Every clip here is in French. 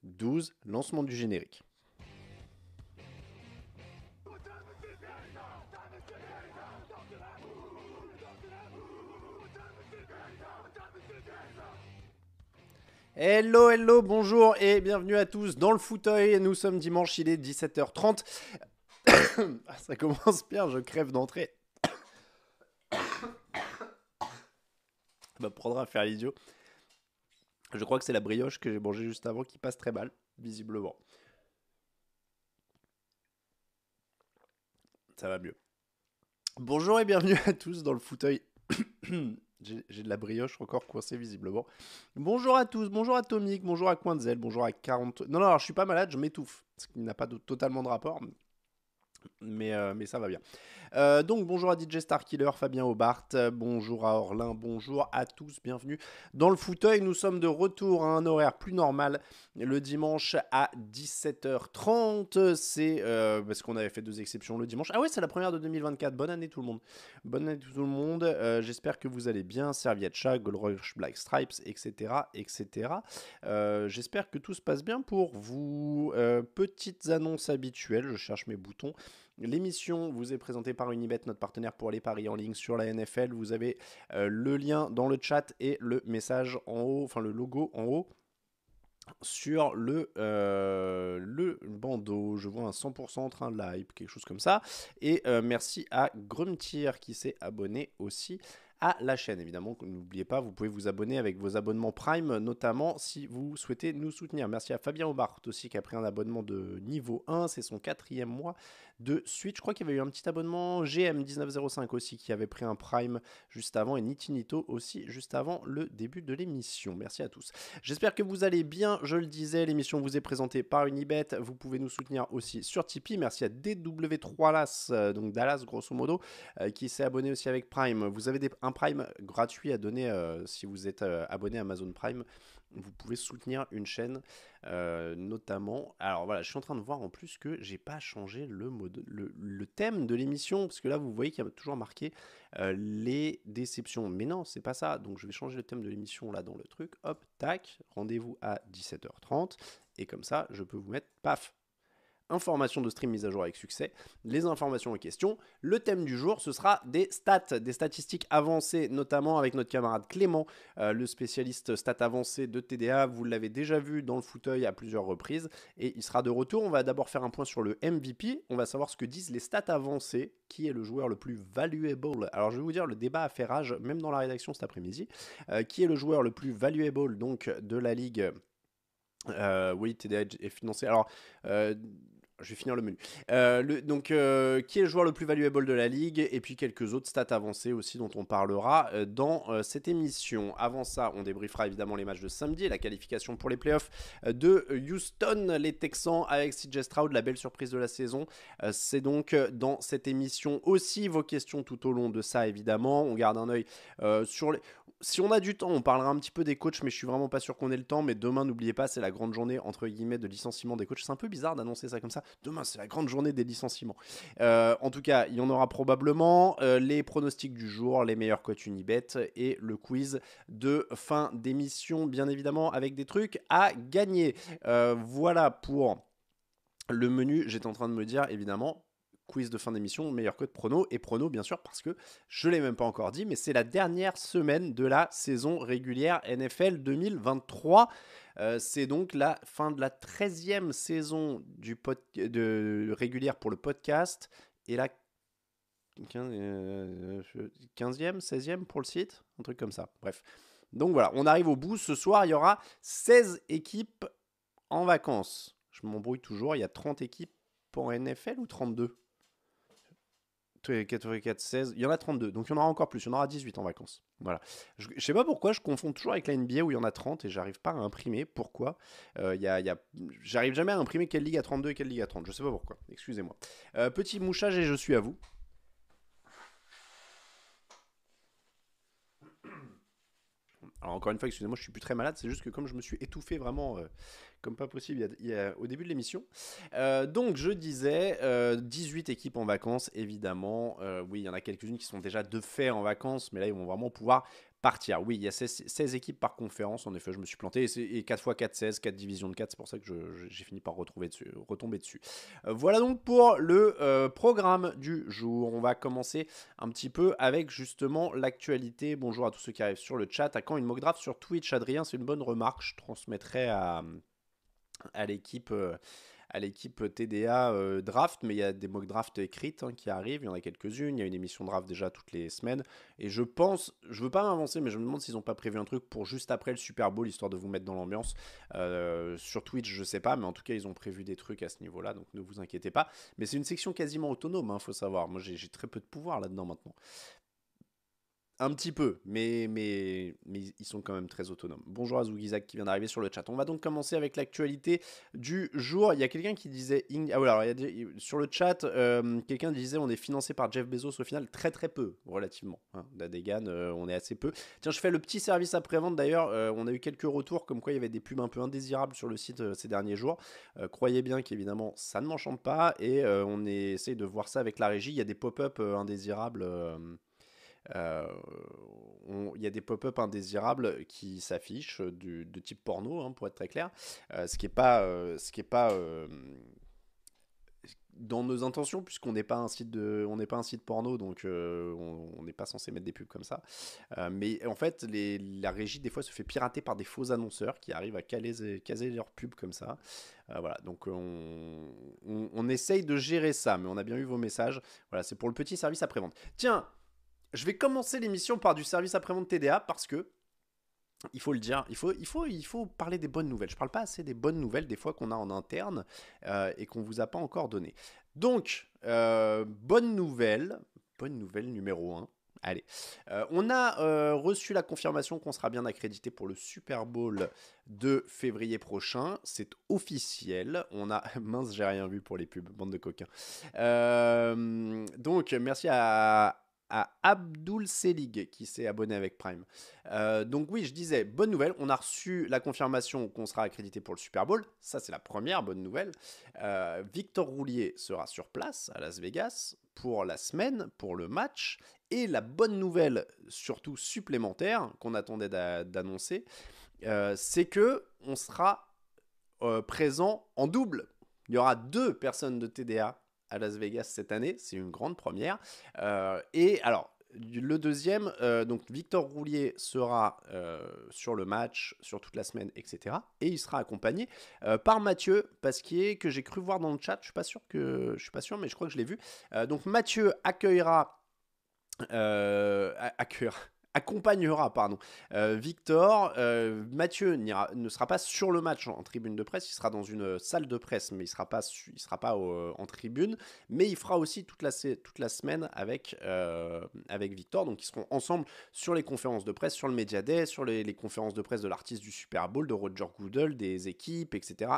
12, lancement du générique. Hello, hello, bonjour et bienvenue à tous dans le fauteuil. Nous sommes dimanche, il est 17h30. Ça commence bien, je crève d'entrée. On prendra à faire l'idiot. Je crois que c'est la brioche que j'ai mangée juste avant qui passe très mal, visiblement. Ça va mieux. Bonjour et bienvenue à tous dans le fauteuil. J'ai de la brioche encore coincée visiblement. Bonjour à tous, bonjour à Tomic, bonjour à Quinzel, bonjour à 40... Non, alors je suis pas malade, je m'étouffe. Ce qui n'a pas totalement de rapport. Mais ça va bien. Donc bonjour à DJ Starkiller, Fabien Hobart, bonjour à Orlin, bonjour à tous, bienvenue dans le fauteuil. Nous sommes de retour à un horaire plus normal le dimanche à 17h30. C'est parce qu'on avait fait 2 exceptions le dimanche. Ah ouais, c'est la première de 2024. Bonne année tout le monde. Bonne année tout le monde. J'espère que vous allez bien. Serviette Chat, Gold Rush, Black Stripes, etc. etc. J'espère que tout se passe bien pour vous. Petites annonces habituelles, je cherche mes boutons. L'émission vous est présentée par Unibet, notre partenaire pour les paris en ligne sur la NFL. Vous avez le lien dans le chat et le message en haut, enfin le logo en haut sur le bandeau. Je vois un 100% train de live, quelque chose comme ça. Et merci à Grumtier qui s'est abonné aussi à la chaîne. Évidemment, n'oubliez pas, vous pouvez vous abonner avec vos abonnements Prime, notamment si vous souhaitez nous soutenir. Merci à Fabien Hobart aussi qui a pris un abonnement de niveau 1, c'est son 4e mois de suite. Je crois qu'il y avait eu un petit abonnement GM1905 aussi qui avait pris un Prime juste avant et Nitinito aussi juste avant le début de l'émission. Merci à tous. J'espère que vous allez bien, je le disais, l'émission vous est présentée par Unibet. Vous pouvez nous soutenir aussi sur Tipeee. Merci à DW3LAS, donc Dallas grosso modo, qui s'est abonné aussi avec Prime. Vous avez un Prime gratuit à donner si vous êtes abonné à Amazon Prime. Vous pouvez soutenir une chaîne notamment. Alors voilà, je suis en train de voir en plus que j'ai pas changé le thème de l'émission, parce que là vous voyez qu'il y a toujours marqué les déceptions. Mais non, c'est pas ça. Donc je vais changer le thème de l'émission là dans le truc. Hop, tac, rendez-vous à 17h30. Et comme ça, je peux vous mettre, paf, informations de stream mise à jour avec succès, les informations en question. Le thème du jour, ce sera des stats, des statistiques avancées, notamment avec notre camarade Clément, le spécialiste stats avancées de TDA. Vous l'avez déjà vu dans le fauteuil à plusieurs reprises et il sera de retour. On va d'abord faire un point sur le MVP. On va savoir ce que disent les stats avancées. Qui est le joueur le plus valuable? Alors je vais vous dire, le débat a fait rage, même dans la rédaction cet après-midi. Qui est le joueur le plus valuable donc de la ligue? Oui, TDA est financé. Alors, je vais finir le menu. Qui est le joueur le plus valuable de la ligue? Et puis quelques autres stats avancées aussi dont on parlera dans cette émission. Avant ça, on débriefera évidemment les matchs de samedi et la qualification pour les playoffs de Houston, les Texans avec CJ Stroud, la belle surprise de la saison. C'est donc dans cette émission aussi vos questions tout au long de ça évidemment. On garde un œil sur les... Si on a du temps, on parlera un petit peu des coachs, mais je suis vraiment pas sûr qu'on ait le temps. Mais demain, n'oubliez pas, c'est la grande journée entre guillemets de licenciement des coachs. C'est un peu bizarre d'annoncer ça comme ça. Demain, c'est la grande journée des licenciements. En tout cas, il y en aura probablement les pronostics du jour, les meilleurs coachs Unibet et le quiz de fin d'émission, bien évidemment, avec des trucs à gagner. Voilà pour le menu. J'étais en train de me dire, évidemment, quiz de fin d'émission, meilleur code prono, et prono bien sûr parce que je ne l'ai même pas encore dit, mais c'est la dernière semaine de la saison régulière NFL 2023. C'est donc la fin de la 13e saison régulière pour le podcast et la 15e, 16e pour le site, un truc comme ça. Bref. Donc voilà, on arrive au bout. Ce soir, il y aura 16 équipes en vacances. Je m'embrouille toujours, il y a 30 équipes en NFL ou 32 ? 4, 16, il y en a 32, donc il y en aura encore plus, il y en aura 18 en vacances. Voilà. Je sais pas pourquoi je confonds toujours avec la NBA où il y en a 30 et j'arrive pas à imprimer. Pourquoi j'arrive jamais à imprimer quelle ligue a 32 et quelle ligue a 30. Je sais pas pourquoi, excusez-moi. Petit mouchage et je suis à vous. Alors encore une fois, excusez-moi, je suis plus très malade, c'est juste que comme je me suis étouffé vraiment comme pas possible au début de l'émission. Donc je disais, 18 équipes en vacances, évidemment. Oui, il y en a quelques-unes qui sont déjà de fait en vacances, mais là ils vont vraiment pouvoir par tiers. Oui, il y a 16 équipes par conférence, en effet, je me suis planté. Et 4 x 4, 16, 4 divisions de 4, c'est pour ça que j'ai fini par retomber dessus. Voilà donc pour le programme du jour. On va commencer un petit peu avec justement l'actualité. Bonjour à tous ceux qui arrivent sur le chat. À quand une mock draft sur Twitch, Adrien? C'est une bonne remarque. Je transmettrai à l'équipe TDA draft, mais il y a des mock drafts écrites qui arrivent, il y en a quelques-unes, il y a une émission draft déjà toutes les semaines, et je veux pas m'avancer, mais je me demande s'ils n'ont pas prévu un truc pour juste après le Super Bowl, histoire de vous mettre dans l'ambiance. Sur Twitch, je sais pas, mais en tout cas, ils ont prévu des trucs à ce niveau-là, donc ne vous inquiétez pas. Mais c'est une section quasiment autonome, faut savoir. Moi, j'ai très peu de pouvoir là-dedans maintenant. Un petit peu, mais ils sont quand même très autonomes. Bonjour à Zougizak qui vient d'arriver sur le chat. On va donc commencer avec l'actualité du jour. Il y a quelqu'un qui disait... sur le chat, quelqu'un disait on est financé par Jeff Bezos au final. Très très peu, relativement. Dadegan, on est assez peu. Tiens, je fais le petit service après-vente d'ailleurs. On a eu quelques retours comme quoi il y avait des pubs un peu indésirables sur le site ces derniers jours. Croyez bien qu'évidemment, ça ne m'enchante pas. Et on essaye de voir ça avec la régie. Il y a des pop-up indésirables... il y a des pop-up indésirables qui s'affichent de type porno, pour être très clair, ce qui est pas dans nos intentions, puisqu'on n'est pas un site porno, donc on n'est pas censé mettre des pubs comme ça. Mais en fait, la régie des fois se fait pirater par des faux annonceurs qui arrivent à caser leurs pubs comme ça. Voilà, donc on essaye de gérer ça, mais on a bien eu vos messages. Voilà, c'est pour le petit service après-vente. Tiens, je vais commencer l'émission par du service après-vente TDA parce que, il faut le dire, il faut parler des bonnes nouvelles. Je ne parle pas assez des bonnes nouvelles des fois qu'on a en interne et qu'on ne vous a pas encore donné. Donc, bonne nouvelle numéro 1. Allez, on a reçu la confirmation qu'on sera bien accrédité pour le Super Bowl de février prochain. C'est officiel. On a... Mince, j'ai rien vu pour les pubs, bande de coquins. Donc, merci à Abdul Selig qui s'est abonné avec Prime. Donc oui, je disais, bonne nouvelle, on a reçu la confirmation qu'on sera accrédité pour le Super Bowl. Ça, c'est la première bonne nouvelle. Victor Roulier sera sur place à Las Vegas pour la semaine, pour le match. Et la bonne nouvelle, surtout supplémentaire, qu'on attendait d'annoncer, c'est que on sera présent en double. Il y aura 2 personnes de TDA à Las Vegas cette année, c'est une grande première. Et alors, le deuxième, donc Victor Roulier sera sur le match, sur toute la semaine, etc. Et il sera accompagné par Mathieu Pasquier, que j'ai cru voir dans le chat. Je suis pas sûr, mais je crois que je l'ai vu. Donc Mathieu accompagnera Victor. Mathieu ne sera pas sur le match en tribune de presse, il sera dans une salle de presse, mais il sera pas en tribune, mais il fera aussi toute la semaine avec Victor. Donc ils seront ensemble sur les conférences de presse, sur le Media Day, sur les conférences de presse de l'artiste du Super Bowl, de Roger Goodell, des équipes, etc.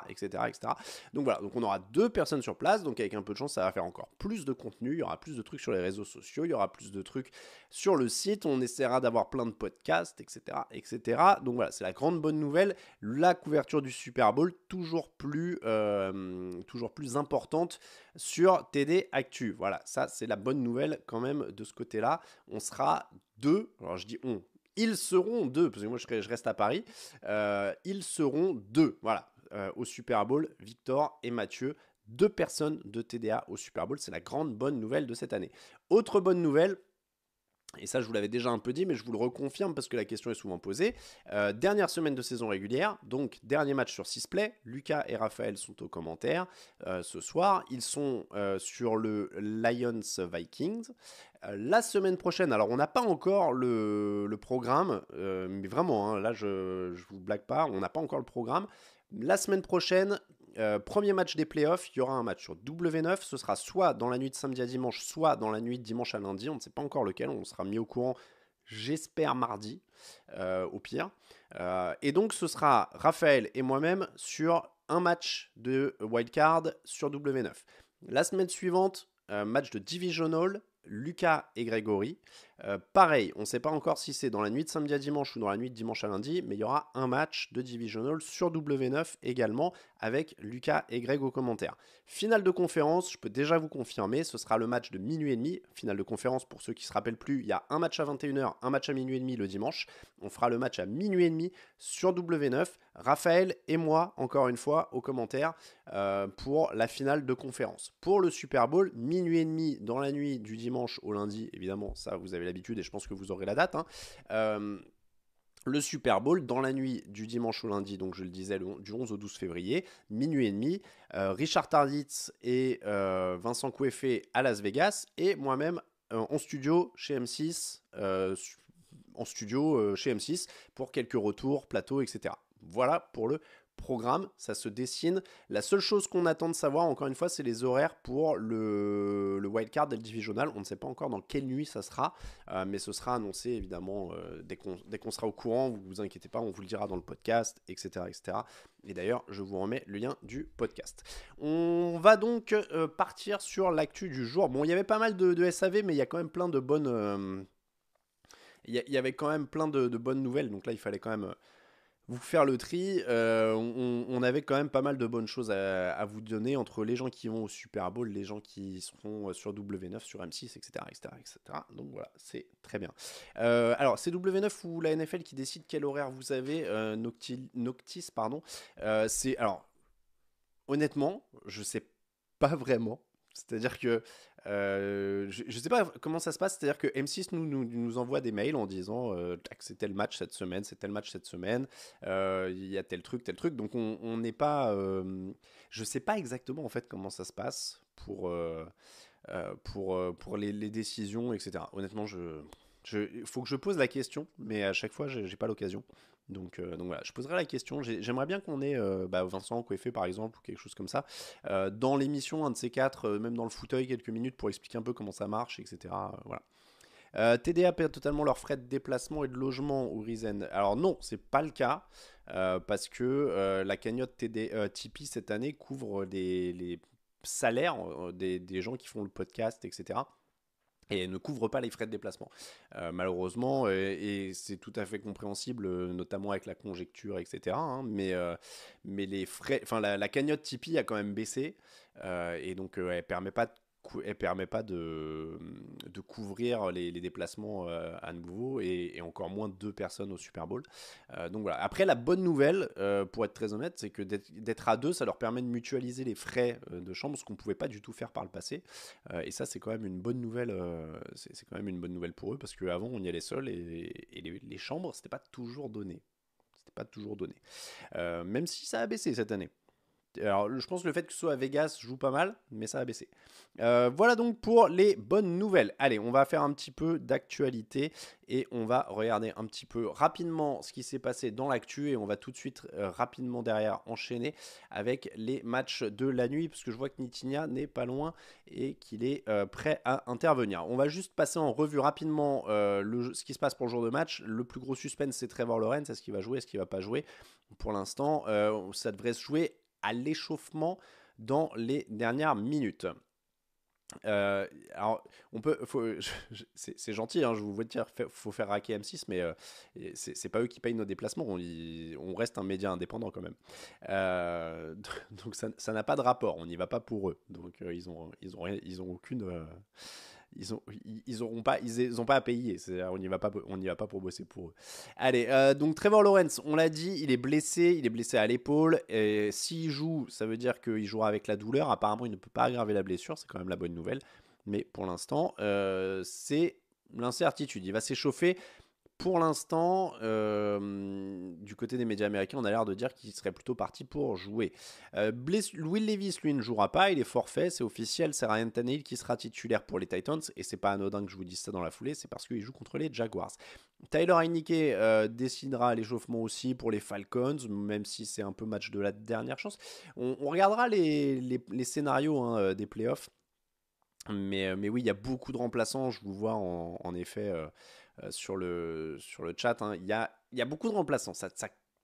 Donc voilà, donc on aura 2 personnes sur place, donc avec un peu de chance ça va faire encore plus de contenu, il y aura plus de trucs sur les réseaux sociaux, il y aura plus de trucs sur le site, on essaiera d'avoir plein de podcasts, etc. Donc voilà, c'est la grande bonne nouvelle. La couverture du Super Bowl toujours plus importante sur TD Actu. Voilà, ça c'est la bonne nouvelle quand même de ce côté-là. On sera 2, alors je dis on, ils seront 2, parce que moi je reste à Paris. Ils seront 2, voilà, au Super Bowl, Victor et Mathieu. 2 personnes de TDA au Super Bowl, c'est la grande bonne nouvelle de cette année. Autre bonne nouvelle, et ça je vous l'avais déjà un peu dit, mais je vous le reconfirme parce que la question est souvent posée. Dernière semaine de saison régulière, donc dernier match sur 6play. Lucas et Raphaël sont aux commentaires ce soir. Ils sont sur le Lions Vikings. La semaine prochaine, alors on n'a pas encore le programme, mais vraiment, là je vous blague pas, on n'a pas encore le programme. La semaine prochaine, premier match des playoffs, il y aura un match sur W9, ce sera soit dans la nuit de samedi à dimanche, soit dans la nuit de dimanche à lundi, on ne sait pas encore lequel, on sera mis au courant, j'espère mardi, au pire. Et donc ce sera Raphaël et moi-même sur un match de wildcard sur W9. La semaine suivante, match de Divisional, Lucas et Grégory. Pareil, on ne sait pas encore si c'est dans la nuit de samedi à dimanche ou dans la nuit de dimanche à lundi, mais il y aura un match de Divisional sur W9 également, avec Lucas et Greg aux commentaires. Finale de conférence, je peux déjà vous confirmer, ce sera le match de minuit et demi. Finale de conférence, pour ceux qui ne se rappellent plus, il y a un match à 21h, un match à minuit et demi le dimanche. On fera le match à minuit et demi sur W9. Raphaël et moi, encore une fois, aux commentaires pour la finale de conférence. Pour le Super Bowl, minuit et demi dans la nuit du dimanche au lundi, évidemment, ça vous avez l'habitude et je pense que vous aurez la date. Le Super Bowl dans la nuit du dimanche au lundi, donc je le disais, du 11 au 12 février, minuit et demi. Richard Tarditz et Vincent Coueffé à Las Vegas et moi-même en studio chez M6, chez M6 pour quelques retours, plateaux, etc. Voilà pour le programme, ça se dessine. La seule chose qu'on attend de savoir, encore une fois, c'est les horaires pour le wildcard et le divisional. On ne sait pas encore dans quelle nuit ça sera, mais ce sera annoncé évidemment dès qu'on sera au courant. Vous vous inquiétez pas, on vous le dira dans le podcast, etc. etc. Et d'ailleurs, je vous remets le lien du podcast. On va donc partir sur l'actu du jour. Bon, il y avait pas mal de SAV, mais il y a quand même plein de bonnes... Il y avait quand même plein de bonnes nouvelles, donc là, il fallait quand même... vous faire le tri, on avait quand même pas mal de bonnes choses à vous donner entre les gens qui vont au Super Bowl, les gens qui seront sur W9, sur M6, etc. etc., etc. Donc voilà, c'est très bien. Alors, c'est W9 ou la NFL qui décide quel horaire vous avez, Noctis, pardon. Alors, honnêtement, je sais pas vraiment. C'est-à-dire que je ne sais pas comment ça se passe, c'est-à-dire que M6 nous envoie des mails en disant que c'est tel match cette semaine, c'est tel match cette semaine, il y a tel truc, donc on n'est pas... je ne sais pas exactement en fait comment ça se passe pour les décisions, etc. Honnêtement, il faut que je pose la question, mais à chaque fois, j'ai pas l'occasion. Donc voilà, je poserai la question. J'aimerais bien qu'on ait Vincent Coueffé, par exemple, ou quelque chose comme ça, dans l'émission, un de ces quatre, même dans le fauteuil, quelques minutes pour expliquer un peu comment ça marche, etc. Voilà. TDA perd totalement leurs frais de déplacement et de logement au Risen. Alors non, c'est pas le cas, parce que la cagnotte Tipeee cette année couvre les salaires des gens qui font le podcast, etc. Et ne couvre pas les frais de déplacement. Malheureusement, et c'est tout à fait compréhensible, notamment avec la conjecture, etc. Mais les frais, enfin la cagnotte Tipeee a quand même baissé, et donc elle permet pas de couvrir les déplacements à nouveau, et encore moins 2 personnes au Super Bowl. Donc voilà. Après, la bonne nouvelle, pour être très honnête, c'est que d'être à 2, ça leur permet de mutualiser les frais de chambre, ce qu'on ne pouvait pas du tout faire par le passé. Et ça, c'est quand même une bonne nouvelle. C'est quand même une bonne nouvelle pour eux, parce qu'avant, on y allait seul, et les chambres, c'était pas toujours donné. C'était pas toujours donné. Même si ça a baissé cette année. Alors, je pense que le fait que ce soit à Vegas joue pas mal, mais ça a baissé. Voilà donc pour les bonnes nouvelles. Allez, on va faire un petit peu d'actualité et on va regarder un petit peu rapidement ce qui s'est passé dans l'actu, et on va tout de suite rapidement derrière enchaîner avec les matchs de la nuit, parce que je vois que Nitinia n'est pas loin et qu'il est prêt à intervenir. On va juste passer en revue rapidement ce qui se passe pour le jour de match. Le plus gros suspense, c'est Trevor Lawrence. Est-ce qu'il va jouer, est-ce qu'il va pas jouer? Pour l'instant, ça devrait se jouer à l'échauffement dans les dernières minutes. Alors, c'est gentil, hein, je vous dire, faut faire raquer M6, mais c'est pas eux qui payent nos déplacements. On reste un média indépendant quand même. Donc ça n'a pas de rapport. On n'y va pas pour eux. Donc ils ont aucune. Ils ont pas à payer. On n'y va pas pour bosser pour eux. Allez, donc Trevor Lawrence, on l'a dit, il est blessé à l'épaule. Et s'il joue, ça veut dire qu'il jouera avec la douleur. Apparemment, il ne peut pas aggraver la blessure, c'est quand même la bonne nouvelle. Mais pour l'instant, c'est l'incertitude. Il va s'échauffer. Pour l'instant, du côté des médias américains, on a l'air de dire qu'il serait plutôt parti pour jouer. Will Levis, lui, ne jouera pas, il est forfait, c'est officiel, c'est Ryan Tannehill qui sera titulaire pour les Titans, et c'est pas anodin que je vous dise ça dans la foulée, c'est parce qu'il joue contre les Jaguars. Tyler Heinicke décidera l'échauffement aussi pour les Falcons, même si c'est un peu match de la dernière chance. On regardera les scénarios des playoffs, mais oui, il y a beaucoup de remplaçants, je vous vois en effet... sur le chat, hein. Il y a beaucoup de remplaçants. Ça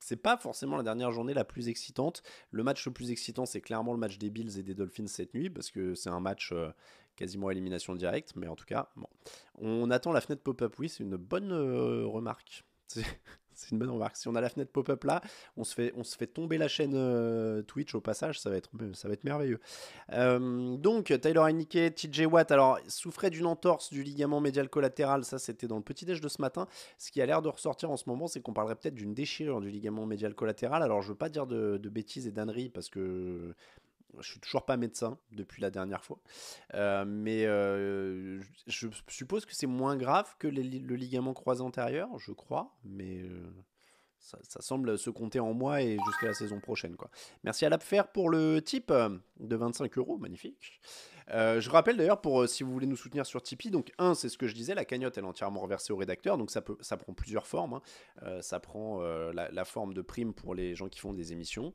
c'est pas forcément la dernière journée la plus excitante. Le match le plus excitant, c'est clairement le match des Bills et des Dolphins cette nuit, parce que c'est un match quasiment à élimination directe. Mais en tout cas, bon. On attend la fenêtre pop-up, oui, c'est une bonne remarque. C'est c'est une bonne remarque. Si on a la fenêtre pop-up là, on se fait tomber la chaîne Twitch au passage, ça va être merveilleux. Donc, Tyler Heineke, TJ Watt, alors, souffrait d'une entorse du ligament médial collatéral, ça c'était dans le petit-déj de ce matin. Ce qui a l'air de ressortir en ce moment, c'est qu'on parlerait peut-être d'une déchirure du ligament médial collatéral. Alors, je veux pas dire de bêtises et d'âneries parce que je suis toujours pas médecin depuis la dernière fois. Mais je suppose que c'est moins grave que le ligament croisé antérieur, je crois. Mais ça semble se compter en mois et jusqu'à la saison prochaine, quoi. Merci à l'Apfer pour le tip de 25 €, magnifique. Je rappelle d'ailleurs, pour si vous voulez nous soutenir sur Tipeee, donc c'est ce que je disais, la cagnotte elle est entièrement reversée au rédacteur, donc ça prend plusieurs formes, hein. Ça prend la forme de prime pour les gens qui font des émissions.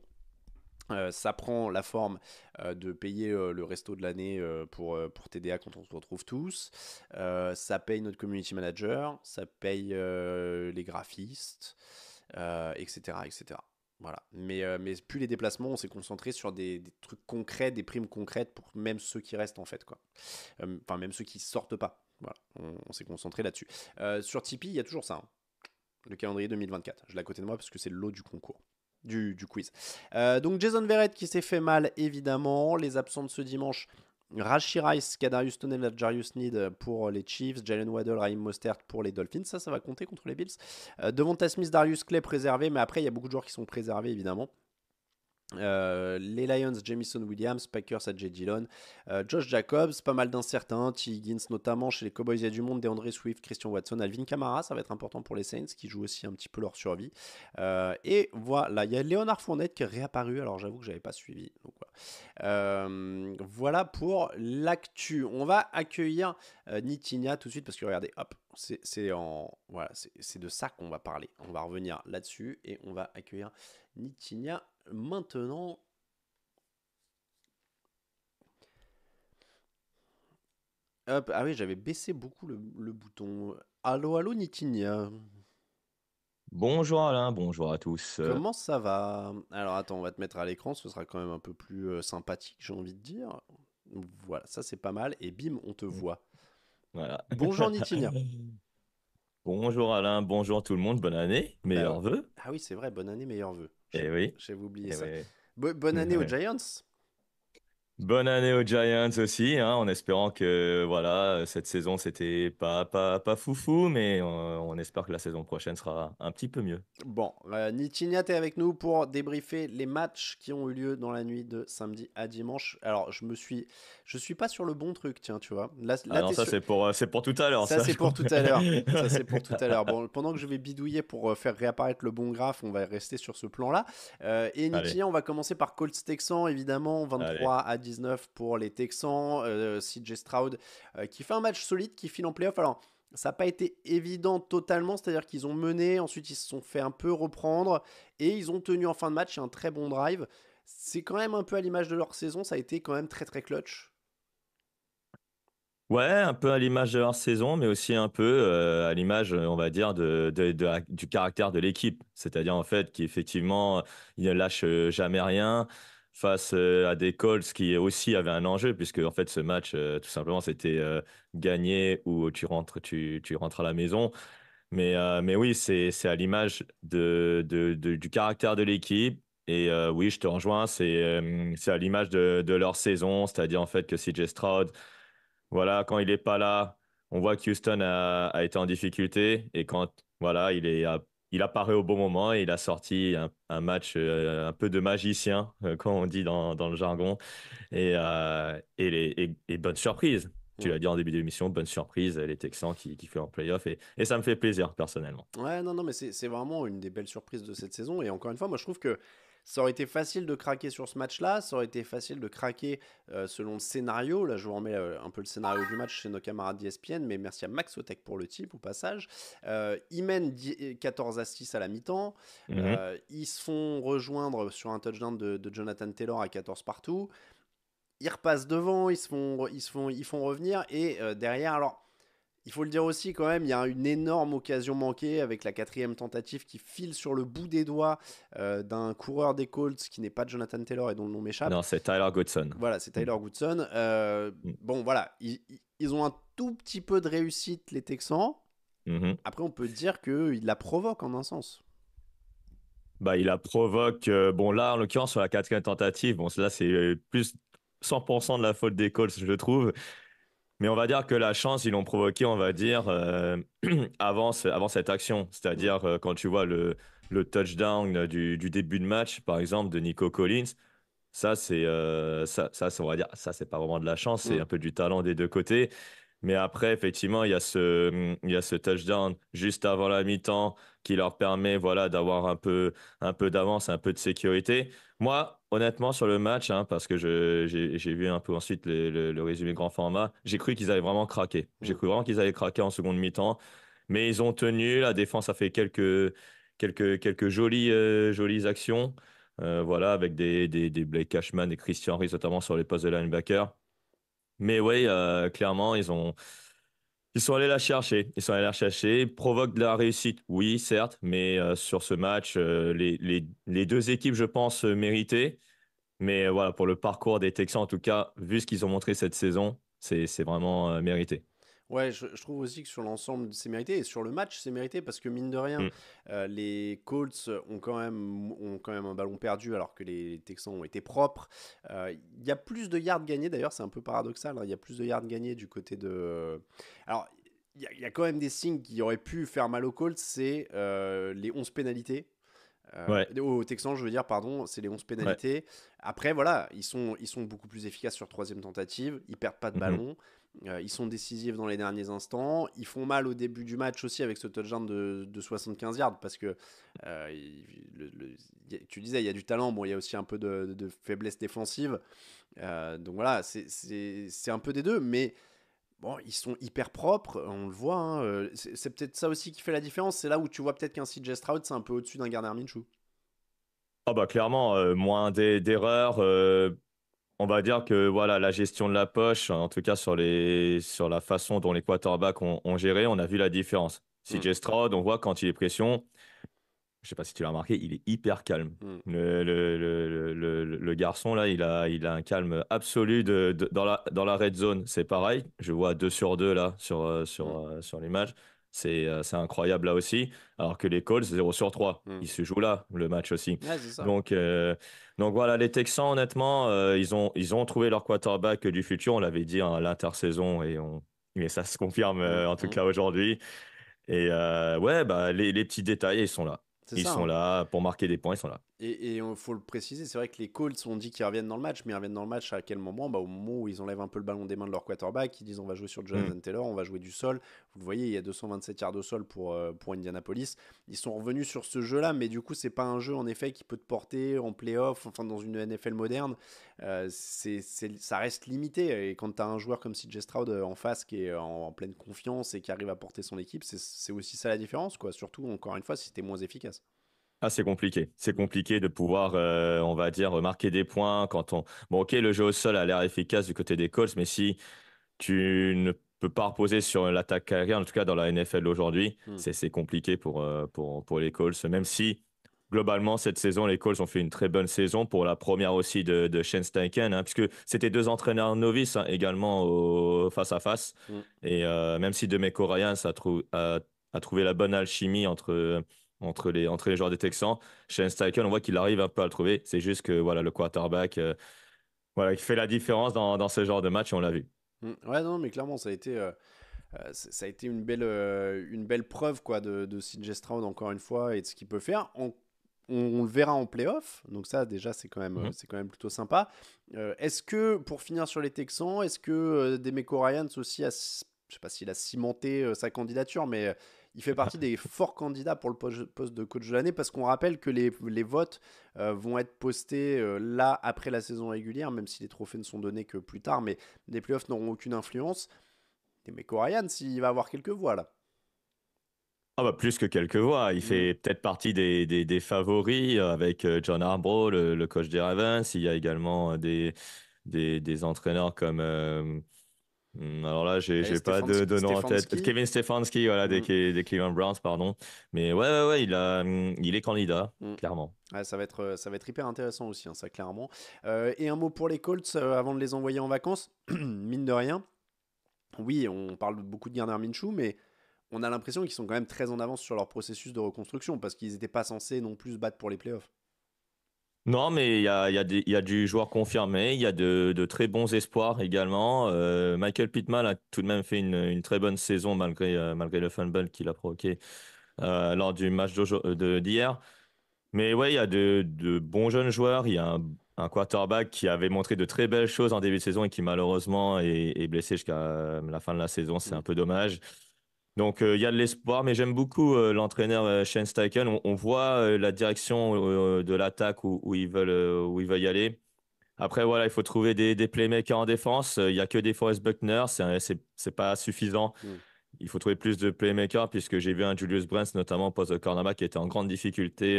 Ça prend la forme de payer le resto de l'année pour TDA quand on se retrouve tous. Ça paye notre community manager, ça paye les graphistes, etc., etc. Voilà. Mais plus les déplacements, on s'est concentré sur des trucs concrets, des primes concrètes pour même ceux qui restent en fait, quoi. Enfin, même ceux qui sortent pas. Voilà, on s'est concentré là-dessus. Sur Tipeee, il y a toujours ça, hein. Le calendrier 2024. Je l'ai à côté de moi parce que c'est le lot du concours. Du quiz. Donc Jason Verrett qui s'est fait mal, évidemment. Les absents de ce dimanche, Rashee Rice, Kadarius Toney, Jarius Sneed pour les Chiefs, Jalen Waddle, Raheem Mostert pour les Dolphins. Ça va compter contre les Bills. Devonta Smith, Darius Clay préservé, mais après il y a beaucoup de joueurs qui sont préservés, évidemment. Les Lions, Jamison Williams, Packers à J. Dillon, Josh Jacobs, pas mal d'incertains, T. Higgins notamment chez les Cowboys, il y a du monde, DeAndre Swift, Christian Watson, Alvin Kamara, ça va être important pour les Saints qui jouent aussi un petit peu leur survie. Et voilà, il y a Léonard Fournette qui est réapparu, alors j'avoue que j'avais pas suivi. Donc voilà pour l'actu. On va accueillir Nitinia tout de suite parce que regardez, hop, voilà, c'est de ça qu'on va parler. On va revenir là-dessus et on va accueillir Nitinia maintenant. Hop, ah oui, j'avais baissé beaucoup le bouton. Allô, allô, Nitinia. Bonjour Alain, bonjour à tous. Comment ça va? Alors attends, on va te mettre à l'écran, ce sera quand même un peu plus sympathique, j'ai envie de dire. Voilà, ça c'est pas mal. Et bim, on te voit. Voilà. Bonjour Nitinia. Bonjour Alain, bonjour tout le monde, bonne année, Bah ouais. meilleurs vœux. Ah oui, c'est vrai, bonne année, meilleurs vœux. Eh oui, J'avais oublié eh ça. oui. Bonne année aux Giants. Bonne année aux Giants aussi, hein, en espérant que voilà, cette saison c'était pas foufou, mais on espère que la saison prochaine sera un petit peu mieux. Bon, Nitinia, t'es avec nous pour débriefer les matchs qui ont eu lieu dans la nuit de samedi à dimanche. Alors, je suis pas sur le bon truc, tiens, tu vois. Ah Là non, t'es ça sur. c'est pour tout à l'heure, Ça, ça c'est je pour crois. tout à l'heure. Ça, c'est pour tout à l'heure. Bon, pendant que je vais bidouiller pour faire réapparaître le bon graphe, on va rester sur ce plan-là. Et Allez, Nitinia, on va commencer par Colts Texans, évidemment. allez. 23-19 pour les Texans. CJ Stroud qui fait un match solide, qui file en playoff. Alors, ça n'a pas été évident totalement, c'est-à-dire qu'ils ont mené, ensuite ils se sont fait un peu reprendre et ils ont tenu en fin de match. Il y a un très bon drive. C'est quand même un peu à l'image de leur saison, ça a été quand même très très clutch. Ouais, un peu à l'image de leur saison, mais aussi un peu à l'image, on va dire, du caractère de l'équipe. C'est-à-dire, en fait, qu'effectivement, ils ne lâchent jamais rien face à des Colts qui aussi avaient un enjeu, puisque, en fait, ce match, tout simplement, c'était gagner ou tu rentres à la maison. Mais oui, c'est à l'image du caractère de l'équipe. Et oui, je te rejoins, c'est à l'image de leur saison, c'est-à-dire, en fait, que CJ Stroud, voilà, quand il est pas là, on voit que Houston a été en difficulté et quand voilà, il apparaît au bon moment et il a sorti un match un peu de magicien, comme on dit dans le jargon. Et bonne surprise. Tu Hmm. l'as dit en début d'émission, bonne surprise, les Texans qui font en playoff et ça me fait plaisir personnellement. Ouais, non, non, mais c'est vraiment une des belles surprises de cette saison. Et encore une fois, moi je trouve que ça aurait été facile de craquer sur ce match-là. Ça aurait été facile de craquer selon le scénario. Là, je vous remets un peu le scénario du match chez nos camarades d'ESPN. Mais merci à Max Otek pour le type au passage. Ils mènent 14-6 à la mi-temps. Mhm. Ils se font rejoindre sur un touchdown de Jonathan Taylor à 14 partout. Ils repassent devant. Ils font revenir. Et derrière, alors. Il faut le dire aussi quand même, il y a une énorme occasion manquée avec la quatrième tentative qui file sur le bout des doigts d'un coureur des Colts qui n'est pas Jonathan Taylor et dont le nom m'échappe. Non, c'est Tyler Goodson. Voilà, c'est Mm. Tyler Goodson. Mm. Bon, voilà, ils ont un tout petit peu de réussite, les Texans. Mhm. Après, on peut dire qu'ils la provoquent en un sens. Bah, il la provoque. Bon, là, en l'occurrence, sur la quatrième tentative, bon, là, c'est plus 100% de la faute des Colts, je le trouve. Mais on va dire que la chance, ils l'ont provoqué, on va dire, avant cette action. Mm, C'est-à-dire, quand tu vois le touchdown du début de match, par exemple, de Nico Collins, on va dire, ça, c'est pas vraiment de la chance, c'est mm, un peu du talent des deux côtés. Mais après, effectivement, il y a ce touchdown juste avant la mi-temps qui leur permet, voilà, d'avoir un peu d'avance, un peu de sécurité. Moi, honnêtement, sur le match, hein, parce que j'ai vu un peu ensuite le résumé grand format, j'ai cru qu'ils allaient vraiment craquer. J'ai mm. cru vraiment qu'ils allaient craquer en seconde mi-temps. Mais ils ont tenu. La défense a fait quelques jolies actions. Voilà, avec des Blake Cashman, des Christian Reese, notamment sur les postes de linebacker. Mais oui, clairement, ils sont allés la chercher. Ils sont allés la chercher. Provoque de la réussite, oui, certes, mais sur ce match, les deux équipes, je pense, méritaient. Mais voilà, pour le parcours des Texans, en tout cas, vu ce qu'ils ont montré cette saison, c'est vraiment mérité. Ouais, je trouve aussi que sur l'ensemble, c'est mérité. Et sur le match, c'est mérité parce que mine de rien, Mm. les Colts ont quand même un ballon perdu alors que les Texans ont été propres. Il y a plus de yards gagnés, d'ailleurs, c'est un peu paradoxal, hein. Il y a plus de yards gagnés du côté de. Alors, il y a quand même des signes qui auraient pu faire mal aux Colts, c'est les 11 pénalités. Ouais, Aux Texans, je veux dire, pardon, c'est les 11 ouais. pénalités. Après, voilà, ils sont beaucoup plus efficaces sur troisième tentative. Ils perdent pas de Mhm. ballon. Ils sont décisifs dans les derniers instants. Ils font mal au début du match aussi avec ce touchdown de 75 yards parce que tu disais, il y a du talent. Bon, il y a aussi un peu de faiblesse défensive. Donc voilà, c'est un peu des deux. Mais bon, ils sont hyper propres, on le voit, hein. C'est peut-être ça aussi qui fait la différence. C'est là où tu vois peut-être qu'un CJ Stroud, c'est un peu au-dessus d'un Gardner Minshew. Ah bah clairement, moins d'erreurs. On va dire que voilà, la gestion de la poche, en tout cas sur la façon dont les quarterbacks ont géré, on a vu la différence. Mm, CJ Stroud, on voit quand il est pression, je sais pas si tu l'as remarqué, il est hyper calme. mm, Le garçon là, il a un calme absolu dans la red zone. C'est pareil, je vois 2 sur 2 là mm, sur l'image. C'est incroyable là aussi. Alors que les Colts, 0 sur 3. mm. Ils se jouent là, le match aussi. Ouais, c'est ça. Donc, euh, donc voilà, les Texans, honnêtement, ils ont trouvé leur quarterback du futur. On l'avait dit hein, à l'intersaison et ça se confirme Mm, en tout mm. cas aujourd'hui. Et ouais, bah, les petits détails, ils sont là. C'est Ils ça, sont hein. là pour marquer des points, ils sont là. Et il faut le préciser, c'est vrai que les Colts ont dit qu'ils reviennent dans le match, mais ils reviennent dans le match à quel moment? Bah, au moment où ils enlèvent un peu le ballon des mains de leur quarterback, ils disent on va jouer sur Hmm. Jonathan Taylor, on va jouer du sol. Vous le voyez, il y a 227 yards de sol pour Indianapolis. Ils sont revenus sur ce jeu-là, mais du coup, c'est pas un jeu en effet qui peut te porter en playoff, enfin dans une NFL moderne. Ça reste limité. Et quand tu as un joueur comme CJ Stroud en face qui est en pleine confiance et qui arrive à porter son équipe, c'est aussi ça la différence, quoi. Surtout, encore une fois, si t'es moins efficace. Ah, c'est compliqué. C'est Mm. compliqué de pouvoir, on va dire, marquer des points quand on. Bon, ok, le jeu au sol a l'air efficace du côté des Colts, mais si tu ne peux pas reposer sur l'attaque aérienne, en tout cas dans la NFL aujourd'hui, Mm. c'est compliqué pour les Colts. Même si, globalement, cette saison, les Colts ont fait une très bonne saison pour la première aussi de Shane Steichen, hein, puisque c'était deux entraîneurs novices hein, également au face à face. Mm. Et même si DeMeco Ryans a trouvé la bonne alchimie entre les joueurs des Texans, Shane Steichen, on voit qu'il arrive un peu à le trouver. C'est juste que voilà, le quarterback voilà, qui fait la différence dans ce genre de match, et on l'a vu. Ouais, non, mais clairement, ça a été une belle preuve quoi, de CJ Stroud, encore une fois, et de ce qu'il peut faire. On le verra en playoff, donc ça, déjà, c'est quand même, Mhm. c'est quand même plutôt sympa. Est-ce que, pour finir sur les Texans, est-ce que Demeco Ryans aussi je sais pas s'il a cimenté sa candidature, mais il fait partie des forts candidats pour le poste de coach de l'année parce qu'on rappelle que les votes vont être postés là après la saison régulière, même si les trophées ne sont donnés que plus tard, mais les playoffs n'auront aucune influence. Mais Ryan, s'il va avoir quelques voix là. Ah bah plus que quelques voix, il Mm, fait peut-être partie des favoris avec John Harbaugh, le coach des Ravens. Il y a également des entraîneurs comme Alors là, Et j'ai pas de nom en tête. Stefanski. Kevin Stefanski, voilà, Mm, des Cleveland Browns, pardon. Mais ouais, il est candidat, mm. clairement. Ouais, ça va être hyper intéressant aussi, hein, ça clairement. Et un mot pour les Colts avant de les envoyer en vacances. Mine de rien, oui, on parle beaucoup de Gardner Minshew, mais on a l'impression qu'ils sont quand même très en avance sur leur processus de reconstruction parce qu'ils n'étaient pas censés non plus se battre pour les playoffs. Non, mais il y a du joueur confirmé, il y a de très bons espoirs également. Michael Pittman a tout de même fait une très bonne saison malgré le fumble qu'il a provoqué lors du match d'hier. Mais ouais, il y a de bons jeunes joueurs. Il y a un quarterback qui avait montré de très belles choses en début de saison et qui malheureusement est blessé jusqu'à la fin de la saison. C'est Mm. un peu dommage. Donc il y a de l'espoir, mais j'aime beaucoup l'entraîneur Shane Steichen. On voit la direction de l'attaque où ils veulent y aller. Après, voilà, il faut trouver des playmakers en défense. Il y a que des Forrest Buckner, c'est pas suffisant. Mm. Il faut trouver plus de playmakers puisque j'ai vu un Julius Brents, notamment poste de cornerback, qui était en grande difficulté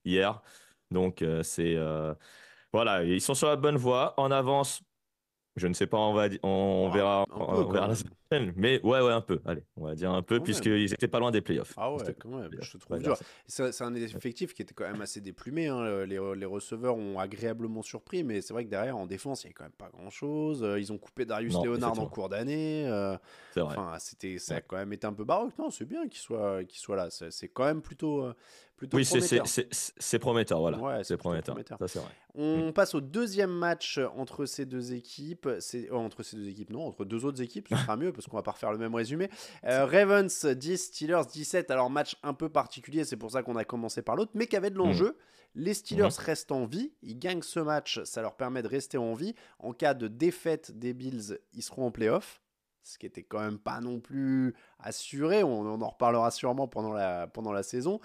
hier. Donc, voilà, ils sont sur la bonne voie, en avance. Je ne sais pas, Bon, un peu on quand verra la même. semaine prochaine. Mais ouais, un peu. Allez, on va dire un peu, Quand même. puisqu'ils étaient pas loin des playoffs. Ah Ils étaient ouais, pas quand loin des même, je playoffs, te on va trouve dire dur. ça. C'est un effectif qui était quand même assez déplumé, hein. Les receveurs ont agréablement surpris, mais c'est vrai que derrière, en défense, il n'y a quand même pas grand-chose. Ils ont coupé Darius Non, Leonard en effectivement, cours d'année. c'est vrai. Enfin, ça a Ouais. quand même été un peu baroque. Non, c'est bien qu'il soit là. C'est quand même plutôt Oui, prometteur. c'est prometteur, voilà. Ouais, c'est C'est plutôt prometteur. prometteur. Ça, c'est vrai. Mm. On passe au deuxième match entre ces deux équipes. Entre ces deux équipes, non, entre deux autres équipes, ce sera mieux parce qu'on va pas refaire le même résumé. Ravens 10, Steelers 17. Alors, match un peu particulier, c'est pour ça qu'on a commencé par l'autre, mais qui avait de Mm. l'enjeu. Les Steelers Mhm. restent en vie, ils gagnent ce match, ça leur permet de rester en vie. En cas de défaite des Bills, ils seront en playoff. Ce qui était quand même pas non plus assuré, on en reparlera sûrement pendant la saison.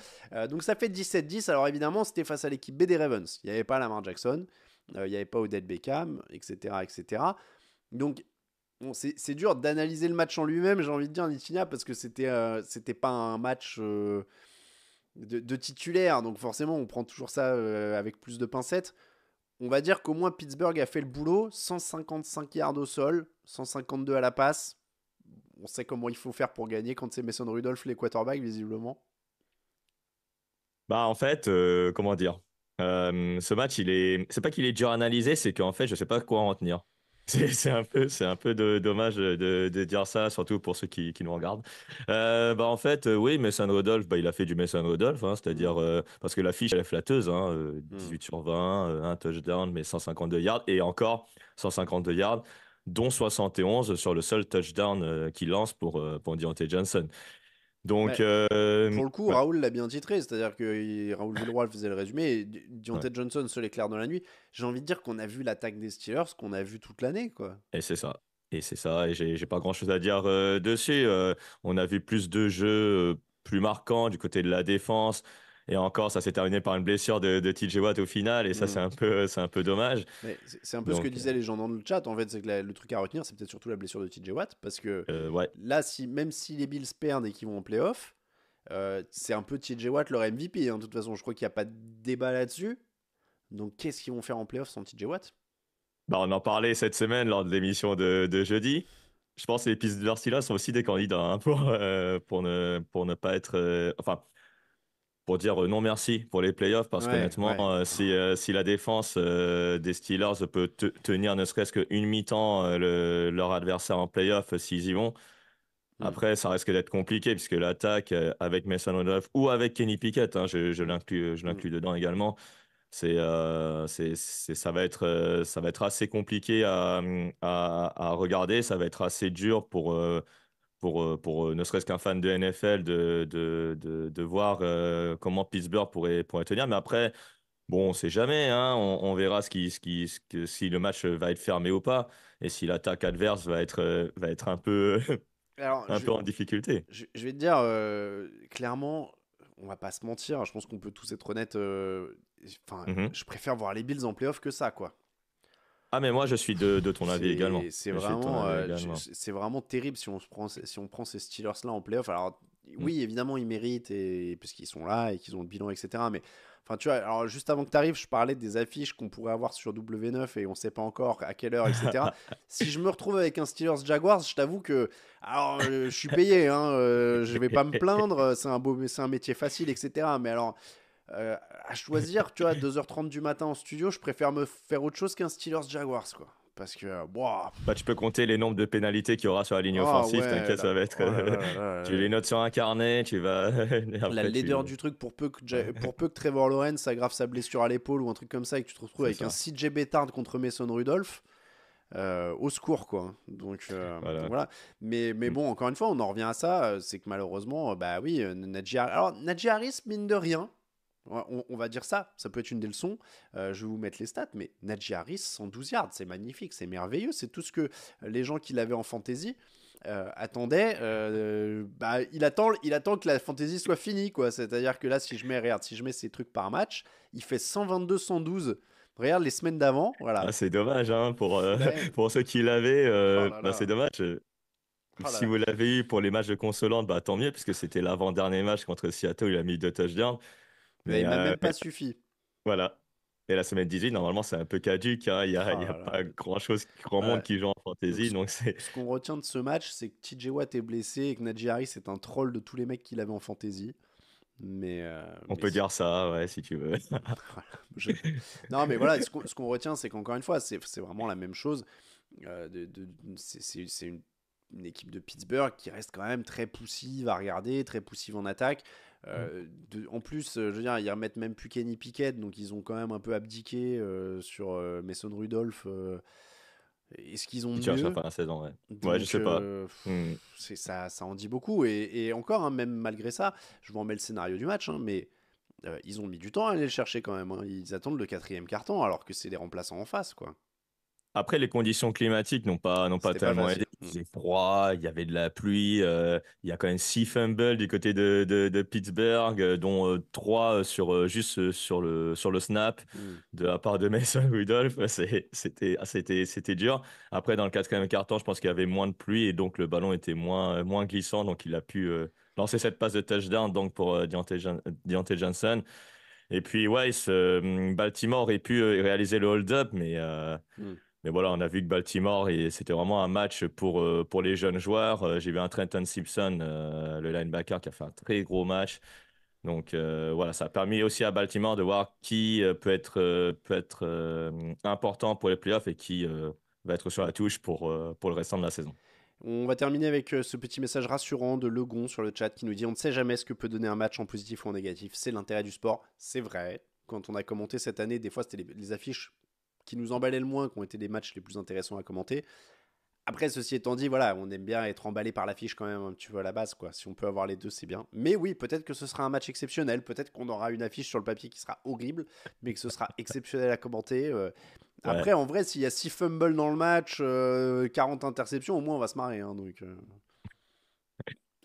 Donc ça fait 17-10. Alors évidemment, c'était face à l'équipe B des Ravens. Il n'y avait pas Lamar Jackson, il n'y avait pas Odell Beckham, etc. etc. Donc bon, c'est dur d'analyser le match en lui-même, j'ai envie de dire, Nitinia, parce que c'était pas un match de titulaire. Donc forcément, on prend toujours ça avec plus de pincettes. On va dire qu'au moins Pittsburgh a fait le boulot. 155 yards au sol, 152 à la passe. On sait comment il faut faire pour gagner quand c'est Mason Rudolph les quarterbacks, visiblement. Bah, en fait, comment dire? Ce match, c'est pas qu'il est dur à analyser, c'est qu'en fait, je sais pas quoi en retenir. C'est un peu dommage de dire ça, surtout pour ceux qui nous regardent. Bah, en fait, oui, Mason Rudolph, bah, il a fait du Mason Rudolph, hein, Mm, c'est-à-dire, parce que la fiche, elle est flatteuse, hein, mm. 18 sur 20, un touchdown, mais 152 yards, et encore 152 yards, dont 71 sur le seul touchdown qu'il lance pour Deontay Johnson. Donc, Ouais, pour le coup, ouais, Raoul l'a bien titré, c'est-à-dire que Raoul Villeroy faisait le résumé, et ouais. Deontay Johnson se l'éclaire dans la nuit. J'ai envie de dire qu'on a vu l'attaque des Steelers, qu'on a vu toute l'année, quoi. Et c'est ça. Et c'est ça. Et j'ai pas grand-chose à dire dessus. On a vu plus de jeux plus marquants du côté de la défense. Et encore, ça s'est terminé par une blessure de TJ Watt au final. Et ça, Mm. c'est un peu dommage. Mais c'est un peu ce que Donc, disaient les gens dans le chat, en fait, c'est que le truc à retenir, c'est peut-être surtout la blessure de TJ Watt, parce que ouais. là, même si les Bills perdent et qu'ils vont en playoff, c'est un peu TJ Watt leur MVP, hein. De toute façon, je crois qu'il n'y a pas de débat là-dessus. Donc, qu'est-ce qu'ils vont faire en playoff sans TJ Watt? Bah, on en parlait cette semaine lors de l'émission de jeudi. Je pense que les Pittsburgh Steelers sont aussi des candidats hein, pour ne pas être. Enfin, pour dire non merci pour les playoffs parce Ouais, qu'honnêtement, ouais. si la défense des Steelers peut tenir ne serait-ce qu'une mi-temps leur adversaire en playoffs s'ils y vont, Mm, après ça risque d'être compliqué puisque l'attaque avec Mason Rudolph ou avec Kenny Pickett, hein, je mm. l'inclus dedans également, ça va être assez compliqué à regarder, ça va être assez dur pour ne serait-ce qu'un fan de NFL de voir comment Pittsburgh pourrait tenir. Mais après, bon, on sait jamais, hein, on verra si le match va être fermé ou pas, et si l'attaque adverse va être un peu, Alors, un peu en difficulté. je vais te dire, clairement, on va pas se mentir, je pense qu'on peut tous être honnêtes. Enfin, Mhm. je préfère voir les Bills en playoff que ça, quoi. Ah, mais moi, je suis de ton avis également. Je suis de ton avis également. C'est vraiment terrible si on prend ces Steelers-là en playoff. Alors, Mm. oui, évidemment, ils méritent parce qu'ils sont là et qu'ils ont le bilan, etc. Mais enfin, tu vois, alors juste avant que tu arrives, je parlais des affiches qu'on pourrait avoir sur W9 et on sait pas encore à quelle heure, etc. Si je me retrouve avec un Steelers Jaguars, je t'avoue que alors je suis payé, hein, je vais pas me plaindre, c'est un métier facile, etc. Mais alors euh, à choisir, tu vois, 2h30 du matin en studio, je préfère me faire autre chose qu'un Steelers Jaguars, quoi. Parce que, boah, Bah, tu peux compter les nombres de pénalités qu'il y aura sur la ligne oh offensive, ouais, t'inquiète, ça va être. oh là là là Tu là, les notes sur un carnet, tu vas. Et la après, laideur tu. du truc, pour peu que Trevor Lawrence aggrave sa blessure à l'épaule ou un truc comme ça et que tu te retrouves C'est avec un ça. CJ Beathard contre Mason Rudolph, au secours, quoi. Donc Voilà. voilà. Mais Mm. bon, encore une fois, on en revient à ça, c'est que malheureusement, bah oui, Najee Harris, mine de rien, on va dire ça peut être une des leçons. Je vais vous mettre les stats, mais Najee Harris, 112 yards, c'est magnifique, c'est merveilleux, c'est tout ce que les gens qui l'avaient en fantasy attendaient. Bah, il attend que la fantasy soit finie, quoi. C'est-à-dire que là, si je mets ces trucs par match, il fait 122-112. Regarde les semaines d'avant, Ah, voilà. c'est dommage, hein, Ouais. pour ceux qui l'avaient, Oh là bah, c'est là. dommage. Oh là Si là. vous l'avez eu pour les matchs de consolante, bah, tant mieux, puisque c'était l'avant-dernier match contre Seattle, il a mis 2 touchdowns. Mais il m'a même Mais pas suffi. voilà. Et la semaine 18, normalement, c'est un peu caduque, hein. Oh Il y a là là. pas grand-chose, grand monde Ouais. qui joue en Donc, fantasy. Donc, c'est, ce qu'on retient de ce match, c'est que TJ Watt est blessé et que Najee Harris est un troll de tous les mecs qu'il avait en fantasy. Mais, euh, on mais peut si- dire ça, ouais, si tu veux. voilà, je- Non, mais voilà, ce qu'on retient, c'est qu'encore une fois, c'est vraiment la même chose. C'est une équipe de Pittsburgh qui reste quand même très poussive à regarder, très poussive en attaque. En plus, je veux dire, ils remettent même plus Kenny Pickett, donc ils ont quand même un peu abdiqué sur Mason Rudolph. Est-ce qu'ils ont Si tu cherches la mieux? fin de la saison, ouais. Ouais, je Donc, sais pas. Hmm. ça en dit beaucoup. Et encore, hein, même malgré ça, je vous remets le scénario du match, hein, mais ils ont mis du temps à aller le chercher quand même, hein. Ils attendent le quatrième carton alors que c'est des remplaçants en face, quoi. Après, les conditions climatiques n'ont pas C'était pas tellement aidé. facile. Il faisait froid, il y avait de la pluie, il y a quand même 6 fumbles du côté de Pittsburgh, dont 3 sur le snap Mm. de la part de Mason Rudolph. C'était dur. Après, dans le quatrième quart-temps, je pense qu'il y avait moins de pluie et donc le ballon était moins glissant. Donc, il a pu lancer cette passe de touchdown donc pour Deontay Johnson. Et puis, ouais, Baltimore aurait pu réaliser le hold-up, Mm. mais voilà, on a vu que Baltimore, et c'était vraiment un match pour les jeunes joueurs. J'ai vu un Trenton Simpson, le linebacker, qui a fait un très gros match. Donc voilà, ça a permis aussi à Baltimore de voir qui peut être important pour les playoffs et qui va être sur la touche pour le restant de la saison. On va terminer avec ce petit message rassurant de Legon sur le chat qui nous dit: on ne sait jamais ce que peut donner un match en positif ou en négatif. C'est l'intérêt du sport. C'est vrai. Quand on a commenté cette année, des fois, c'était les affiches qui nous emballaient le moins qui ont été les matchs les plus intéressants à commenter. Après, ceci étant dit, voilà, on aime bien être emballé par l'affiche quand même un petit peu à la base, quoi. Si on peut avoir les deux, c'est bien. Mais oui, peut-être que ce sera un match exceptionnel. Peut-être qu'on aura une affiche sur le papier qui sera horrible, mais que ce sera exceptionnel à commenter. Ouais. Après, en vrai, s'il y a 6 fumbles dans le match, 40 interceptions, au moins on va se marrer, hein, donc,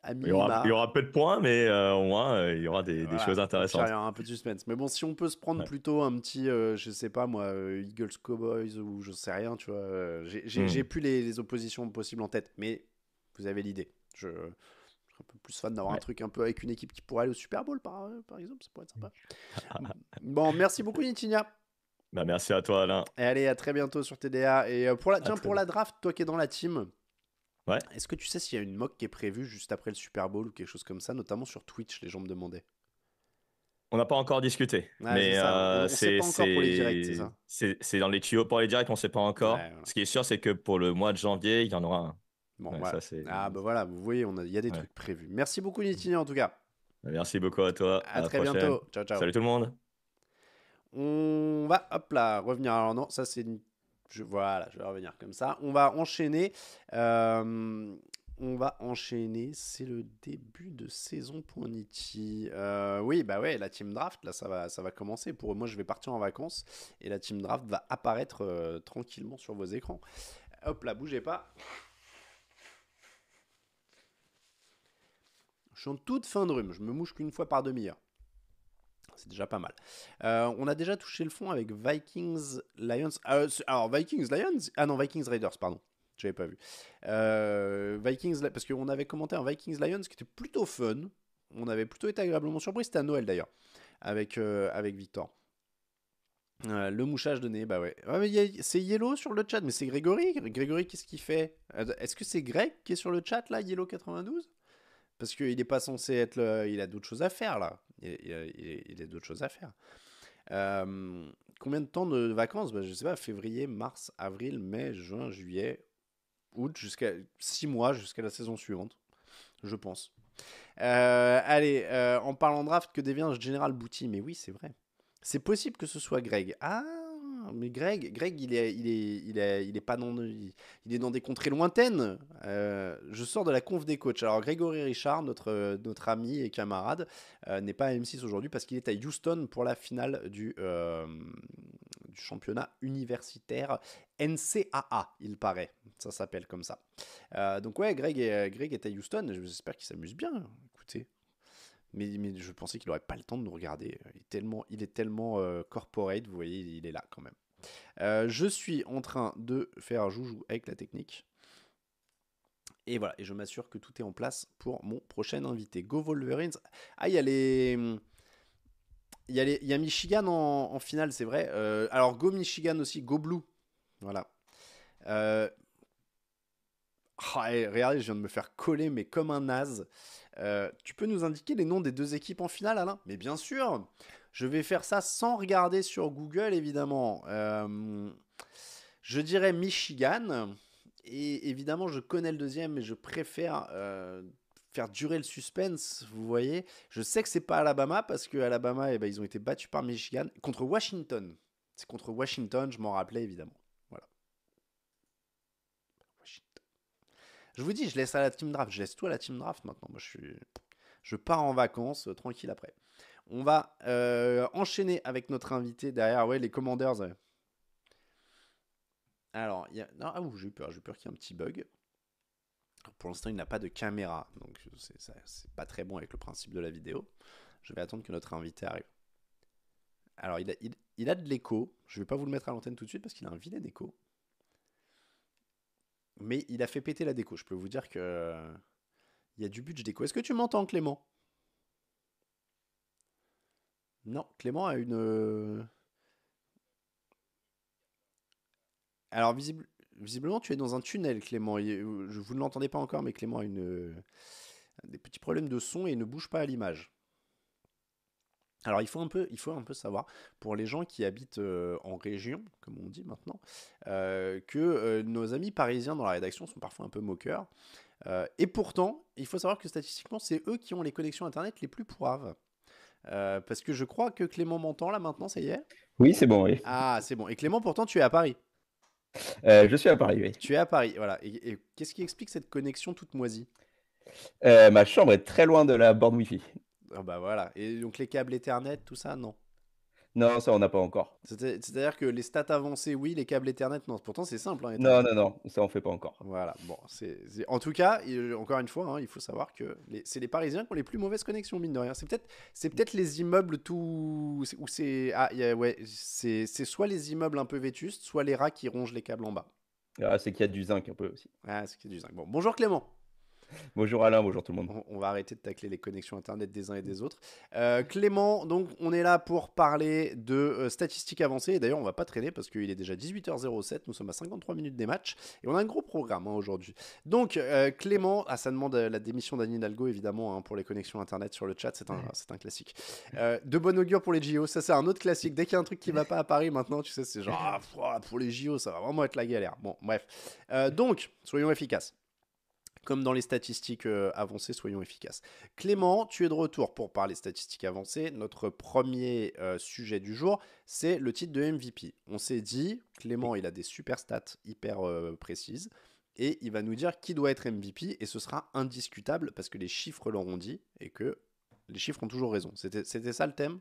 à Il y minima. aura peu de points, mais au moins, il y aura des Voilà, choses au pire, il y intéressantes. aura un peu de suspense. Mais bon, si on peut se prendre Ouais. plutôt un petit, je sais pas moi, Eagles Cowboys ou je sais rien, tu vois. J'ai Hmm. plus les oppositions possibles en tête, mais vous avez l'idée. Je serais un peu plus fan d'avoir un Ouais. truc un peu avec une équipe qui pourrait aller au Super Bowl, par exemple, ça pourrait être sympa. Bon, merci beaucoup, Nitinia. Bah, merci à toi, Alain. Et allez, à très bientôt sur TDA. Et À tiens, très pour la vite. draft, toi qui es dans la team, Ouais. est-ce que tu sais s'il y a une mock qui est prévue juste après le Super Bowl ou quelque chose comme ça, notamment sur Twitch, les gens me demandaient. On n'a pas encore discuté, Ouais, c'est mais ça. On sait pas encore pour les directs, c'est ça. c'est dans les tuyaux pour les directs, on ne sait pas Ouais, encore. voilà. Ce qui est sûr, c'est que pour le mois de janvier, il y en aura un. Bon, Ouais, voilà. ça, c'est. Ah, bah voilà, vous voyez, il y a des Ouais. trucs prévus. Merci beaucoup, Nitini, en tout cas. Merci beaucoup à toi. À À la très prochaine. bientôt. Ciao, ciao. Salut tout le monde. On va, hop là, revenir. Alors, non, ça, voilà, je vais revenir comme ça. On va enchaîner. Euh, On va enchaîner. C'est le début de saison pour Niti. Oui, bah ouais, la team draft, là, ça va commencer. Pour moi, je vais partir en vacances et la team draft va apparaître tranquillement sur vos écrans. Hop là, bougez pas. Je suis en toute fin de rhume. Je me mouche qu'une fois par demi-heure. C'est déjà pas mal. On a déjà touché le fond avec Vikings Lions. Alors, Vikings Lions. Ah non, Vikings Raiders, pardon. J'avais pas vu. Vikings, parce qu'on avait commenté un Vikings Lions qui était plutôt fun. On avait plutôt été agréablement surpris. C'était à Noël d'ailleurs, avec Victor. Le mouchage de nez, bah ouais. Ouais, mais c'est Yellow sur le chat, mais c'est Grégory. Grégory, qu'est-ce qu'il fait? Est-ce que c'est Greg qui est sur le chat là, Yellow 92? Parce qu'il n'est pas censé être il a d'autres choses à faire là. Il a d'autres choses à faire. Combien de temps de vacances? Bah, je sais pas, février, mars, avril, mai, juin, juillet, août, jusqu'à 6 mois jusqu'à la saison suivante, je pense. Allez, en parlant de draft, que devient General Booty? Mais oui, c'est vrai. C'est possible que ce soit Greg. Ah, mais Greg, il est pas il est dans des contrées lointaines. Je sors de la conf des coachs. Alors Grégory Richard, notre ami et camarade, n'est pas à M6 aujourd'hui parce qu'il est à Houston pour la finale du championnat universitaire NCAA, il paraît. Ça s'appelle comme ça. Donc ouais, Greg est à Houston. J'espère qu'il s'amuse bien. Écoutez. Mais je pensais qu'il n'aurait pas le temps de nous regarder. Il est tellement corporate, vous voyez, il est là quand même. Je suis en train de faire joujou avec la technique. Et voilà, et je m'assure que tout est en place pour mon prochain invité. Go Wolverines. Ah, il y a il y a Michigan en finale, c'est vrai. Alors, Go Michigan aussi, Go Blue. Voilà. Regardez, je viens de me faire coller, mais comme un naze. Tu peux nous indiquer les noms des deux équipes en finale, Alain? Mais bien sûr, je vais faire ça sans regarder sur Google, évidemment. Je dirais Michigan. Et évidemment, je connais le deuxième, mais je préfère faire durer le suspense, vous voyez. Je sais que c'est pas Alabama, parce que Alabama, eh ben, ils ont été battus par Michigan. Contre Washington. C'est contre Washington, je m'en rappelais, évidemment. Voilà. Washington. Je vous dis, je laisse à la team draft. Je laisse tout à la team draft maintenant. Moi, je pars en vacances, tranquille après. On va enchaîner avec notre invité derrière. Ouais, les Commanders. Alors, non, j'ai eu peur qu'il y ait un petit bug. Pour l'instant, il n'a pas de caméra, donc c'est pas très bon avec le principe de la vidéo. Je vais attendre que notre invité arrive. Alors, il a de l'écho. Je vais pas vous le mettre à l'antenne tout de suite parce qu'il a un vilain écho. Mais il a fait péter la déco. Je peux vous dire que il y a du budget déco. Est-ce que tu m'entends, Clément? Non, Clément a une. Alors, visiblement, tu es dans un tunnel, Clément. Vous ne l'entendez pas encore, mais Clément a des petits problèmes de son et ne bouge pas à l'image. Alors, il faut un peu savoir, pour les gens qui habitent en région, comme on dit maintenant, que nos amis parisiens dans la rédaction sont parfois un peu moqueurs. Et pourtant, il faut savoir que statistiquement, c'est eux qui ont les connexions Internet les plus pourraves. Parce que je crois que Clément m'entend là maintenant, ça y est? Oui, c'est bon, oui. Ah, c'est bon. Et Clément, pourtant, tu es à Paris. Je suis à Paris, oui. Tu es à Paris, voilà. Et qu'est-ce qui explique cette connexion toute moisie? Ma chambre est très loin de la borne Wi-Fi. Ah bah voilà. Et donc les câbles Ethernet, tout ça, non. Non, ça, on n'a pas encore. C'est-à-dire que les stats avancées, oui, les câbles Ethernet, non. Pourtant, c'est simple, hein, Non, Ethernet. non, non, ça, on fait pas encore. Voilà, bon, en tout cas, encore une fois, hein, il faut savoir que c'est les Parisiens qui ont les plus mauvaises connexions, mine de rien. C'est peut-être les immeubles tout. Où c'est. Ah, ouais, c'est soit les immeubles un peu vétustes, soit les rats qui rongent les câbles en bas. Ah, c'est qu'il y a du zinc un peu aussi. Ah, c'est du zinc. Bon, bonjour Clément. Bonjour Alain, bonjour tout le monde. On va arrêter de tacler les connexions Internet des uns et des autres. Clément, donc on est là pour parler de statistiques avancées. Et d'ailleurs, on va pas traîner parce qu'il est déjà 18h07. Nous sommes à 53 minutes des matchs. Et on a un gros programme hein, aujourd'hui. Donc, Clément, ça demande la démission d'Anne Hidalgo, évidemment, hein, pour les connexions Internet sur le chat. C'est un classique. De bon augure pour les JO. Ça, c'est un autre classique. Dès qu'il y a un truc qui va pas à Paris maintenant, tu sais, c'est genre, pour les JO, ça va vraiment être la galère. Bon, bref. Donc, soyons efficaces. Comme dans les statistiques avancées, soyons efficaces. Clément, tu es de retour pour parler statistiques avancées. Notre premier sujet du jour, c'est le titre de MVP. On s'est dit, Clément, il a des super stats hyper précises. Et il va nous dire qui doit être MVP. Et ce sera indiscutable parce que les chiffres l'auront dit. Et que les chiffres ont toujours raison. C'était ça le thème?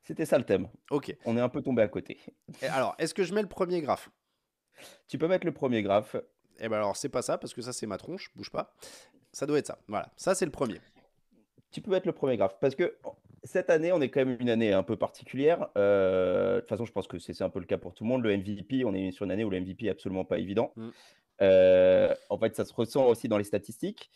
C'était ça le thème. Ok. On est un peu tombé à côté. Et alors, est-ce que je mets le premier graphe? Tu peux mettre le premier graphe. Eh ben alors, c'est pas ça parce que ça, c'est ma tronche. Bouge pas. Ça doit être ça. Voilà. Ça, c'est le premier. Tu peux mettre le premier graphe parce que cette année, on est quand même une année un peu particulière. De toute façon, je pense que c'est un peu le cas pour tout le monde. Le MVP, on est sur une année où le MVP est absolument pas évident. En fait, ça se ressent aussi dans les statistiques.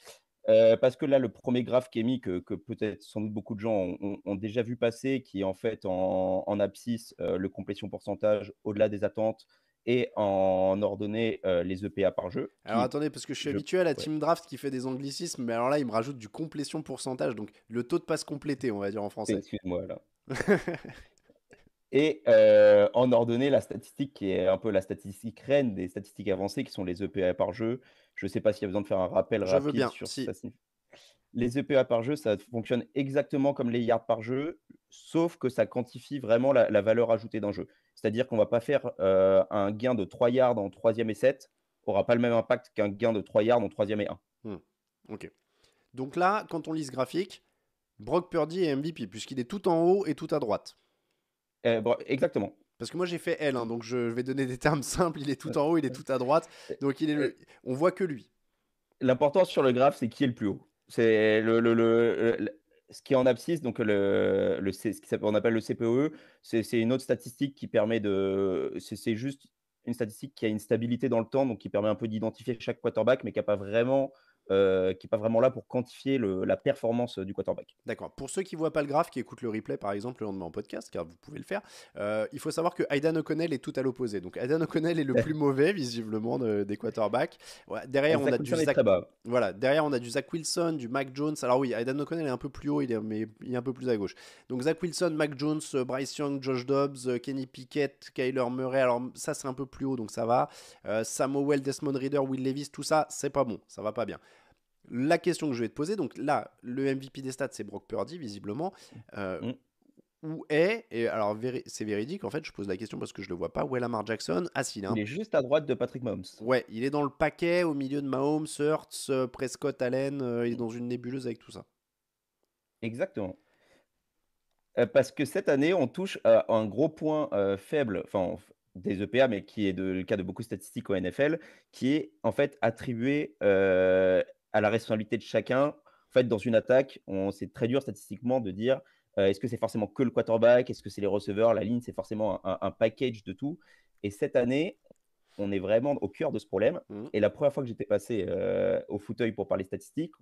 Parce que là, le premier graphe qui est mis, que peut-être sans doute beaucoup de gens ont déjà vu passer, qui est en fait en abscisse, le complétion pourcentage au-delà des attentes et en ordonnée, les EPA par jeu, Alors qui attendez, parce que je suis je habitué à la ouais, team draft qui fait des anglicismes, mais alors là, il me rajoute du complétion pourcentage, donc le taux de passe complété, on va dire en français. excuse-moi là. Et en ordonnée, la statistique qui est un peu la statistique reine des statistiques avancées, qui sont les EPA par jeu. Je ne sais pas s'il y a besoin de faire un rappel Je veux rapide bien, sur ce que si. ça signifie. Les EPA par jeu, ça fonctionne exactement comme les yards par jeu, sauf que ça quantifie vraiment la valeur ajoutée d'un jeu. C'est-à-dire qu'on ne va pas faire un gain de 3 yards en troisième et 7, aura pas le même impact qu'un gain de 3 yards en troisième et 1. Hmm, ok. Donc là, quand on lit ce graphique, Brock Purdy est MVP, puisqu'il est tout en haut et tout à droite. Bon, exactement. Parce que moi j'ai fait L, hein, donc je vais donner des termes simples. Il est tout Euh, en haut, il est tout à droite. Donc euh, on voit que lui. L'important sur le graphe, c'est qui est le plus haut. C'est ce qui est en abscisse, donc ce qu'on appelle le CPOE, c'est une autre statistique qui permet de. C'est juste une statistique qui a une stabilité dans le temps, donc qui permet un peu d'identifier chaque quarterback, mais qui est pas vraiment là pour quantifier la performance du quarterback. D'accord. Pour ceux qui ne voient pas le graphe, qui écoutent le replay par exemple le lendemain en podcast, car vous pouvez le faire, il faut savoir que Aidan O'Connell est tout à l'opposé. Donc Aidan O'Connell est le plus mauvais visiblement des quarterbacks. Ouais, derrière on a Zach du Wilson est Zach. très bas. Voilà, derrière on a du Zach Wilson, du Mac Jones. Alors oui, Aidan O'Connell est un peu plus haut, mais il est un peu plus à gauche. Donc Zach Wilson, Mac Jones, Bryce Young, Josh Dobbs, Kenny Pickett, Kyler Murray. Alors ça c'est un peu plus haut, donc ça va. Sam Howell, Desmond Reader, Will Levis, tout ça c'est pas bon, ça va pas bien. La question que je vais te poser, donc là, le MVP des stats, c'est Brock Purdy, visiblement. Euh, Mm. où est, et alors c'est véridique, en fait, je pose la question parce que je le vois pas, où est Lamar Jackson? Ah si, Il là. est juste à droite de Patrick Mahomes. Ouais, il est dans le paquet, au milieu de Mahomes, Hurts, Prescott, Allen, il est Mm. dans une nébuleuse avec tout ça. Exactement. Parce que cette année, on touche à un gros point faible, enfin des EPA, mais qui est le cas de beaucoup de statistiques au NFL, qui est en fait attribué à la responsabilité de chacun. En fait, dans une attaque, c'est très dur statistiquement de dire est-ce que c'est forcément que le quarterback, est-ce que c'est les receveurs, la ligne, c'est forcément un package de tout. Et cette année, on est vraiment au cœur de ce problème. Mhm. Et la première fois que j'étais passé au fauteuil pour parler statistiques,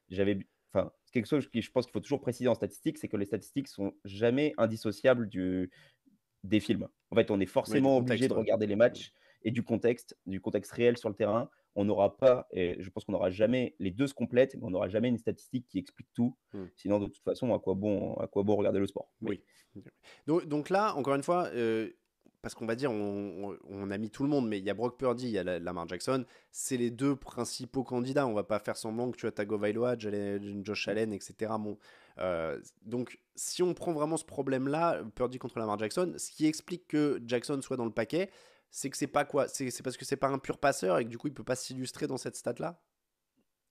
j'avais, enfin, quelque chose que je pense qu'il faut toujours préciser en statistique, c'est que les statistiques sont jamais indissociables des films. En fait, on est Ouais, du forcément obligé contexte, de ouais. regarder les matchs et du contexte réel sur le terrain. On n'aura pas, et je pense qu'on n'aura jamais, les deux se complètent, mais on n'aura jamais une statistique qui explique tout. Mhm. Sinon, de toute façon, à quoi bon regarder le sport? Mais Oui. Donc là, encore une fois, parce qu'on va dire, on a mis tout le monde, mais il y a Brock Purdy, il y a Lamar Jackson, c'est les deux principaux candidats. On va pas faire semblant que tu as Tagovailoa, Josh Allen, etc. Bon, donc, si on prend vraiment ce problème-là, Purdy contre Lamar Jackson, ce qui explique que Jackson soit dans le paquet, c'est que c'est pas quoi? C'est parce que c'est pas un pur passeur et que du coup, il peut pas s'illustrer dans cette stat-là?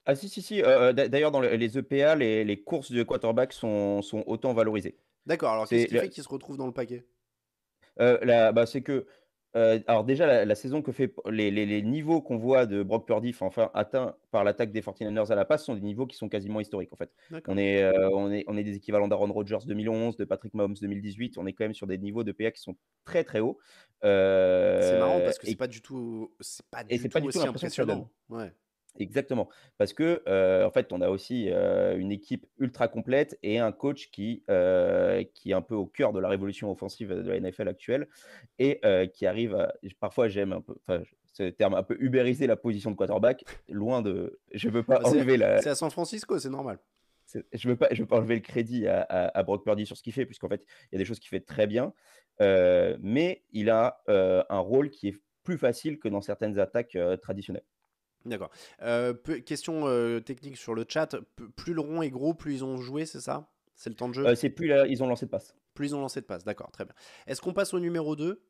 ah si, si, si. D'ailleurs, dans les EPA, les courses de quarterback sont autant valorisées. D'accord, alors qu'est-ce C'est qui fait qu'il se retrouve dans le paquet? bah, c'est que alors déjà la saison que fait les niveaux qu'on voit de Brock Purdy, enfin atteints par l'attaque des 49ers à la passe, sont des niveaux qui sont quasiment historiques en fait. D'accord. On est des équivalents d'Aaron Rodgers 2011, de Patrick Mahomes 2018. On est quand même sur des niveaux de PA qui sont très très hauts. C'est marrant parce que Et c'est pas et du c'est pas tout du tout aussi l'impression que ça donne. impressionnant. Ouais. Exactement. Parce que, en fait, on a aussi une équipe ultra complète et un coach qui est un peu au cœur de la révolution offensive de la NFL actuelle et qui arrive à. Parfois, j'aime un peu, enfin, ce terme un peu ubériser la position de quarterback. Loin de. Je veux pas Bah, enlever c'est à San Francisco, c'est normal. je veux pas enlever le crédit à Brock Purdy sur ce qu'il fait, puisqu'en fait, il y a des choses qu'il fait très bien. Mais il a un rôle qui est plus facile que dans certaines attaques traditionnelles. D'accord. Question technique sur le chat. Plus le rond est gros, plus ils ont joué, c'est ça? C'est le temps de jeu? C'est plus là, ils ont lancé de passe. Plus ils ont lancé de passe. D'accord, très bien. Est-ce qu'on passe au numéro 2?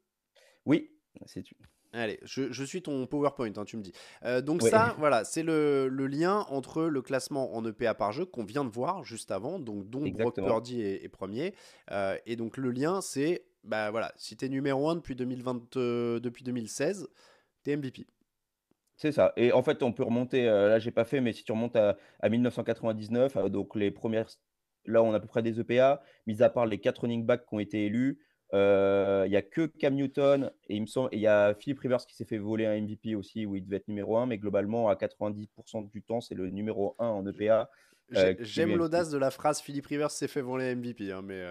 Oui, c'est Allez, je suis ton PowerPoint, hein, tu me dis. Donc ouais, ça, voilà, c'est le lien entre le classement en EPA par jeu qu'on vient de voir juste avant, donc dont Brock exactement. Purdy est premier. Et donc le lien, c'est, bah voilà, si t'es numéro 1 depuis 2020, depuis 2016, t'es MVP. C'est ça. Et en fait, on peut remonter, là, j'ai pas fait, mais si tu remontes à 1999, donc les premières, là, on a à peu près des EPA, mis à part les 4 running backs qui ont été élus, Il y a que Cam Newton et il me semble, il y a Philip Rivers qui s'est fait voler un MVP aussi où il devait être numéro 1, mais globalement, à 90% du temps, c'est le numéro 1 en EPA qui est J'aime MVP. l'audace de la phrase Philippe Rivers s'est fait voler MVP, hein, mais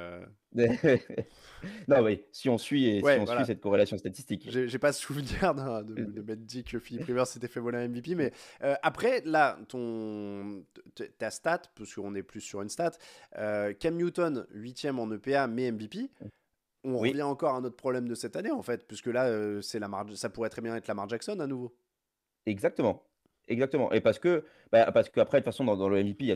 Non, oui, si on suit et si ouais, on suit voilà. cette corrélation statistique. J'ai pas souvenir de m'être dit que Philippe Rivers s'était fait voler un MVP, mais après, là, ta stat, parce qu'on est plus sur une stat, Cam Newton, 8e en EPA, mais MVP, on revient Oui, encore à notre problème de cette année, en fait, puisque là, ça pourrait très bien être Lamar Jackson à nouveau. exactement. Exactement. Et parce qu'après, de toute façon, dans le MVP, il y a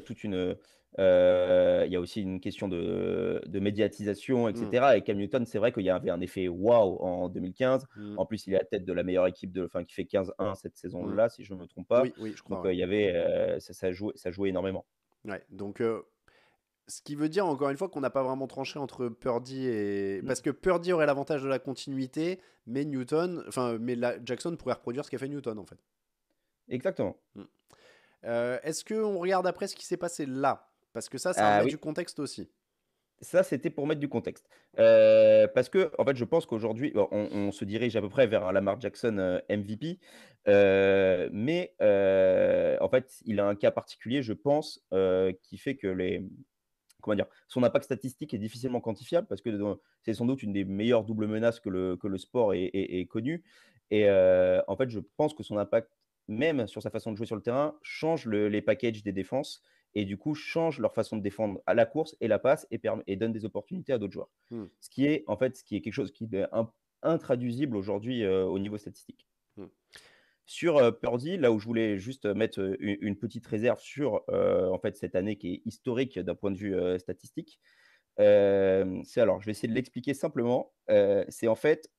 il y a aussi une question de médiatisation, Hmm, etc. Et Cam Newton, c'est vrai qu'il y avait un effet waouh en 2015. hmm, En plus, il est à la tête de la meilleure équipe enfin, qui fait 15-1 cette hmm. saison-là, si je ne me trompe pas. Oui, oui, je crois, Donc, ouais. il y avait, ça jouait énormément. Ouais, donc, ce qui veut dire, encore une fois, qu'on n'a pas vraiment tranché entre Purdy et... Mm. Parce que Purdy aurait l'avantage de la continuité, mais Jackson pourrait reproduire ce qu'a fait Newton, en fait. Exactement. Hmm. Est-ce qu'on regarde après ce qui s'est passé là? Parce que ça Ah remet du oui. contexte aussi. Ça, c'était pour mettre du contexte. Parce que, en fait, je pense qu'aujourd'hui, bon, on se dirige à peu près vers un Lamar Jackson MVP. Mais en fait, il a un cas particulier, je pense, qui fait que comment dire, son impact statistique est difficilement quantifiable parce que c'est sans doute une des meilleures doubles menaces que le sport ait connu. Et en fait, je pense que son impact, même sur sa façon de jouer sur le terrain, change les packages des défenses et du coup change leur façon de défendre à la course et la passe et donne des opportunités à d'autres joueurs. Hmm, Ce qui est quelque chose qui est intraduisible aujourd'hui au niveau statistique. hmm. Sur Purdy, là où je voulais juste mettre une petite réserve sur en fait, cette année qui est historique d'un point de vue statistique, je vais essayer de l'expliquer simplement. C'est en fait,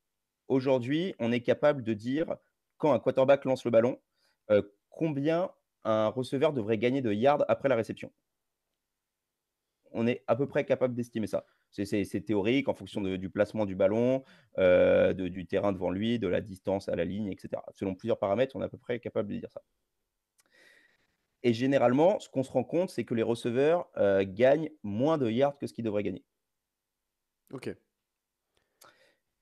aujourd'hui, on est capable de dire, quand un quarterback lance le ballon, combien un receveur devrait gagner de yards après la réception. On est à peu près capable d'estimer ça. C'est théorique en fonction du placement du ballon, du terrain devant lui, de la distance à la ligne, etc. Selon plusieurs paramètres, on est à peu près capable de dire ça. Et généralement, ce qu'on se rend compte, c'est que les receveurs gagnent moins de yards que ce qu'ils devraient gagner. Ok.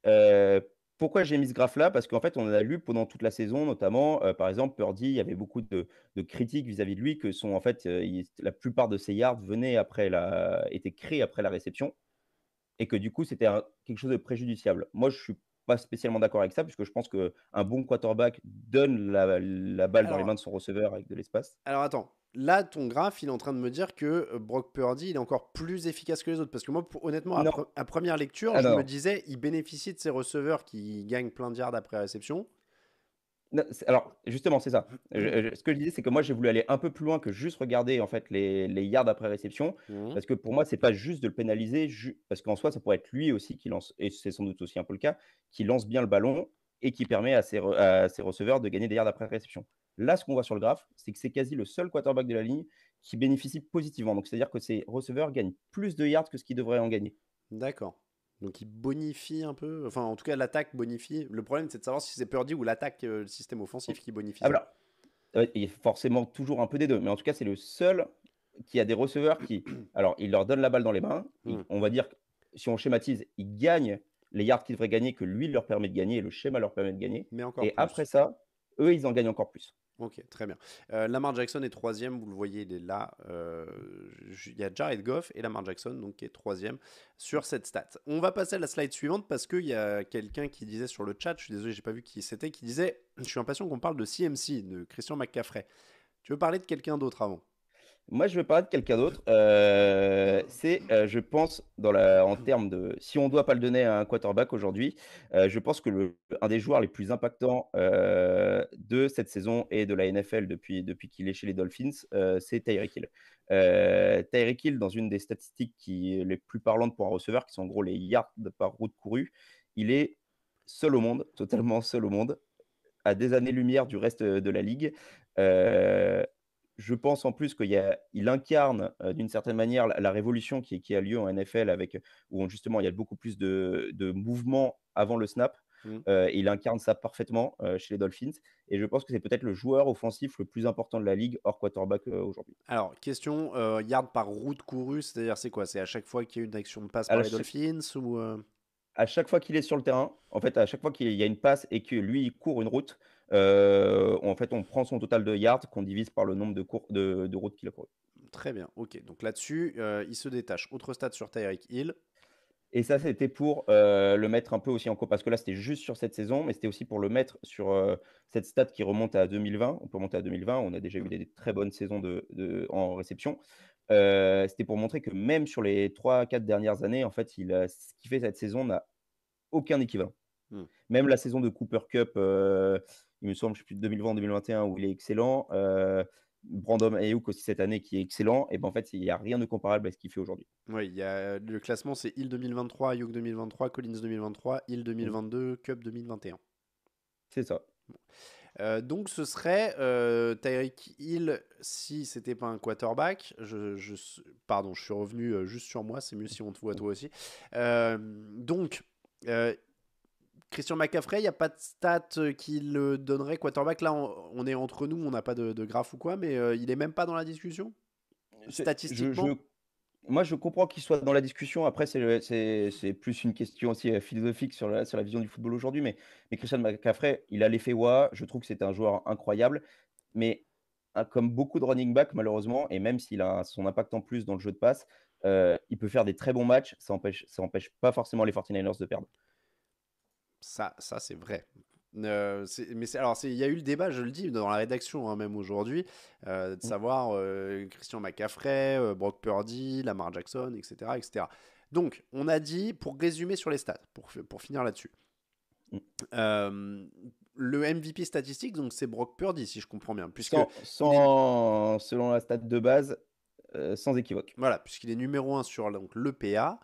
Heu, Pourquoi j'ai mis ce graphe-là? Parce qu'en fait, on a lu pendant toute la saison, notamment, par exemple, Purdy, il y avait beaucoup de critiques vis-à-vis de lui que son en fait, la plupart de ses yards étaient créés après la réception et que du coup, c'était quelque chose de préjudiciable. Moi, je suis pas spécialement d'accord avec ça puisque je pense qu'un bon quarterback donne la balle dans les mains Alors, de son receveur avec de l'espace. alors attends. Là, ton graphe, il est en train de me dire que Brock Purdy, il est encore plus efficace que les autres. Parce que moi, honnêtement, Non, à première lecture, ah je non, me non. disais, il bénéficie de ses receveurs qui gagnent plein de yards après réception. Non, alors justement, c'est ça. Ce que je disais, c'est que moi, j'ai voulu aller un peu plus loin que juste regarder en fait les yards après réception, Mhm. parce que pour moi, c'est pas juste de le pénaliser, parce qu'en soi, ça pourrait être lui aussi qui lance, et c'est sans doute aussi un peu le cas, qui lance bien le ballon et qui permet à ses receveurs de gagner des yards après réception. Là, ce qu'on voit sur le graphe, c'est que c'est quasi le seul quarterback de la ligne qui bénéficie positivement. Donc, c'est-à-dire que ses receveurs gagnent plus de yards que ce qu'ils devraient en gagner. D'accord. Donc il bonifie un peu. Enfin, en tout cas, l'attaque bonifie. Le problème, c'est de savoir si c'est Purdy ou l'attaque, le système offensif qui bonifie Ah ça. voilà. Il y a forcément toujours un peu des 2, mais en tout cas, c'est le seul qui a des receveurs qui alors, il leur donne la balle dans les mains, Hmm. on va dire que si on schématise, ils gagnent les yards qu'ils devraient gagner, que lui leur permet de gagner et le schéma leur permet de gagner Mais encore et après plus. ça, eux, ils en gagnent encore plus. Ok, très bien. Lamar Jackson est troisième, vous le voyez, il est là. Il y a Jared Goff et Lamar Jackson, donc qui est troisième sur cette stat. On va passer à la slide suivante parce qu'il y a quelqu'un qui disait sur le chat, je suis désolé, j'ai pas vu qui c'était, qui disait, je suis impatient qu'on parle de CMC, de Christian McCaffrey. Tu veux parler de quelqu'un d'autre avant? Moi, je vais parler de quelqu'un d'autre, je pense en termes de si on doit pas le donner à un quarterback aujourd'hui, je pense que le un des joueurs les plus impactants, de cette saison et de la NFL depuis qu'il est chez les Dolphins, c'est Tyreek Hill. Tyreek Hill, dans une des statistiques qui est les plus parlantes pour un receveur, qui sont en gros les yards par route courue, il est seul au monde, totalement seul au monde, à des années-lumière du reste de la ligue. Heu, je pense en plus il incarne, d'une certaine manière la révolution qui a lieu en NFL où justement il y a beaucoup plus de mouvements avant le snap. Hmm. Il incarne ça parfaitement, chez les Dolphins et je pense que c'est peut-être le joueur offensif le plus important de la ligue hors quarterback, aujourd'hui. Alors, question, yard par route courue, c'est-à-dire c'est quoi? C'est à chaque fois qu'il y a une action de passe À par la les ch Dolphins ou à chaque fois qu'il est sur le terrain, en fait, à chaque fois qu'il y a une passe et que lui, il court une route, en fait, on prend son total de yards qu'on divise par le nombre de routes qu'il a couru. Très bien, ok. Donc là-dessus, il se détache. Autre stat sur Tyreek Hill. Et ça, c'était pour le mettre un peu aussi en cours, parce que là, c'était juste sur cette saison, mais c'était aussi pour le mettre sur cette stat qui remonte à 2020. On peut remonter à 2020, on a déjà eu des très bonnes saisons en réception. C'était pour montrer que même sur les 3-4 dernières années, en fait, ce qu'il fait cette saison n'a aucun équivalent. Hmm. Même la saison de Cooper Cup, il me semble, je sais plus, 2020-2021, où il est excellent. Brandon Ayuk aussi cette année qui est excellent. Et ben en fait, il n'y a rien de comparable à ce qu'il fait aujourd'hui. Oui, le classement, c'est Hill 2023, Ayuk 2023, Collins 2023, Hill 2022, Cup 2021. C'est ça. Donc ce serait Tyreek Hill si c'était pas un quarterback. Pardon, je suis revenu juste sur moi, c'est mieux si on te voit toi aussi. Donc, Christian McCaffrey, il n'y a pas de stats qui le donnerait quarterback. Là, on est entre nous, on n'a pas de graphe ou quoi, mais il est même pas dans la discussion statistiquement. Moi, je comprends qu'il soit dans la discussion. Après, c'est plus une question aussi philosophique sur la vision du football aujourd'hui. Mais Christian McCaffrey, il a l'effet wa. Je trouve que c'est un joueur incroyable. Mais comme beaucoup de running back, malheureusement, et même s'il a son impact en plus dans le jeu de passe, il peut faire des très bons matchs. Ça empêche pas forcément les 49ers de perdre. Ça c'est vrai. Alors, il y a eu le débat, je le dis, dans la rédaction, hein, même aujourd'hui, de savoir Christian McCaffrey, Brock Purdy, Lamar Jackson, etc., etc. Donc, on a dit, pour résumer sur les stats, pour finir là-dessus, le MVP statistique, donc c'est Brock Purdy, si je comprends bien, puisque selon la stat de base, sans équivoque. Voilà, puisqu'il est numéro 1 sur donc, le PA,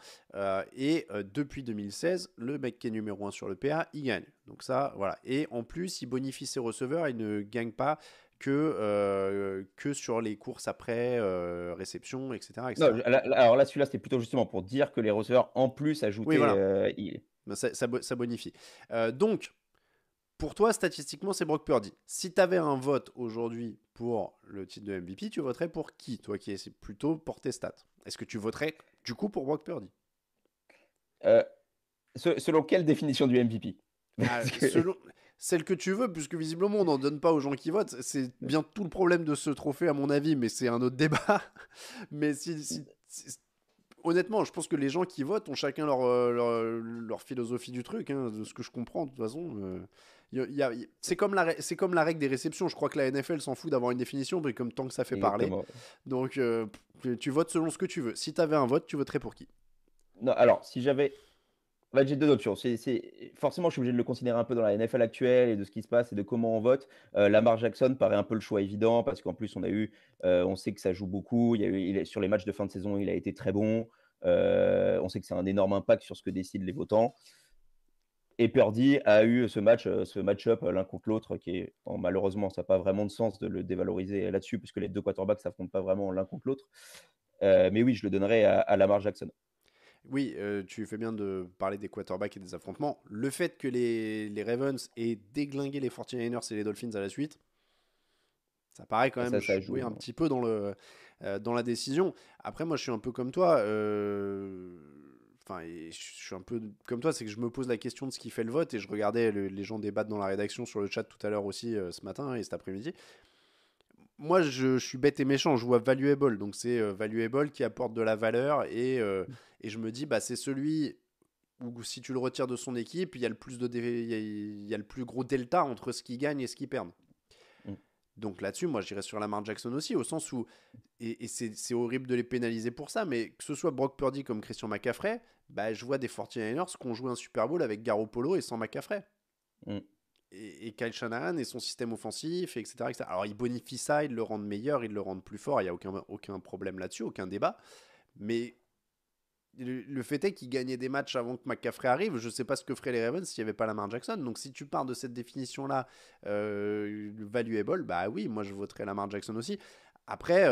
et depuis 2016, le mec qui est numéro 1 sur le PA, il gagne. Donc ça, voilà. Et en plus, il bonifie ses receveurs, il ne gagne pas que sur les courses après réception, etc. etc. Non, alors là, celui-là, c'était plutôt justement pour dire que les receveurs, en plus, Oui, ajoutaient. voilà. Ça bonifie. Donc, pour toi, statistiquement, c'est Brock Purdy. Si tu avais un vote aujourd'hui pour le titre de MVP, tu voterais pour qui, toi qui es plutôt pour tes stats? Est-ce que tu voterais du coup pour Brock Purdy? Selon quelle définition du MVP? Selon celle que tu veux, puisque visiblement on n'en donne pas aux gens qui votent. C'est bien tout le problème de ce trophée, à mon avis, mais c'est un autre débat. Mais honnêtement, je pense que les gens qui votent ont chacun leur philosophie du truc, hein, de ce que je comprends, de toute façon. C'est comme la règle des réceptions. Je crois que la NFL s'en fout d'avoir une définition, mais comme tant que ça fait parler. Exactement. Donc, tu votes selon ce que tu veux. Si tu avais un vote, tu voterais pour qui? Non, alors, si j'avais. En fait, j'ai deux options. Forcément, je suis obligé de le considérer un peu dans la NFL actuelle et de ce qui se passe et de comment on vote. Lamar Jackson paraît un peu le choix évident parce qu'en plus, on sait que ça joue beaucoup. Sur les matchs de fin de saison, il a été très bon. On sait que c'est un énorme impact sur ce que décident les votants. Et Purdy a eu ce match-up l'un contre l'autre malheureusement, ça n'a pas vraiment de sens de le dévaloriser là-dessus puisque les deux quarterbacks ne s'affrontent pas vraiment l'un contre l'autre. Mais oui, je le donnerais à Lamar Jackson. Oui, tu fais bien de parler des quarterbacks et des affrontements. Le fait que les Ravens aient déglingué les 49ers et les Dolphins à la suite, ça paraît quand même Ça jouer joue. un petit peu dans la décision. Après, moi, je suis un peu comme toi. Enfin, je suis un peu comme toi, c'est que je me pose la question de ce qui fait le vote et je regardais les gens débattre dans la rédaction sur le chat tout à l'heure aussi ce matin et cet après-midi. Moi, je suis bête et méchant, je vois valuable, donc c'est valuable qui apporte de la valeur et je me dis, bah, c'est celui où si tu le retires de son équipe, il y a le plus il y a le plus gros delta entre ce qu'il gagne et ce qu'il perd. Mm. Donc là-dessus, moi, j'irais sur Lamar Jackson aussi, au sens où, et c'est horrible de les pénaliser pour ça, mais que ce soit Brock Purdy comme Christian McCaffrey, bah, je vois des 49ers qui ont joué un Super Bowl avec Garoppolo et sans McCaffrey. Mm. Et Kyle Shanahan et son système offensif, etc., etc. Alors, ils bonifient ça, ils le rendent meilleur, ils le rendent plus fort, il n'y a aucun problème là-dessus, aucun débat. Mais le fait est qu'il gagnait des matchs avant que McCaffrey arrive. Je ne sais pas ce que feraient les Ravens s'il n'y avait pas Lamar Jackson. Donc, si tu pars de cette définition-là, valuable, bah oui, moi je voterais Lamar Jackson aussi. Après,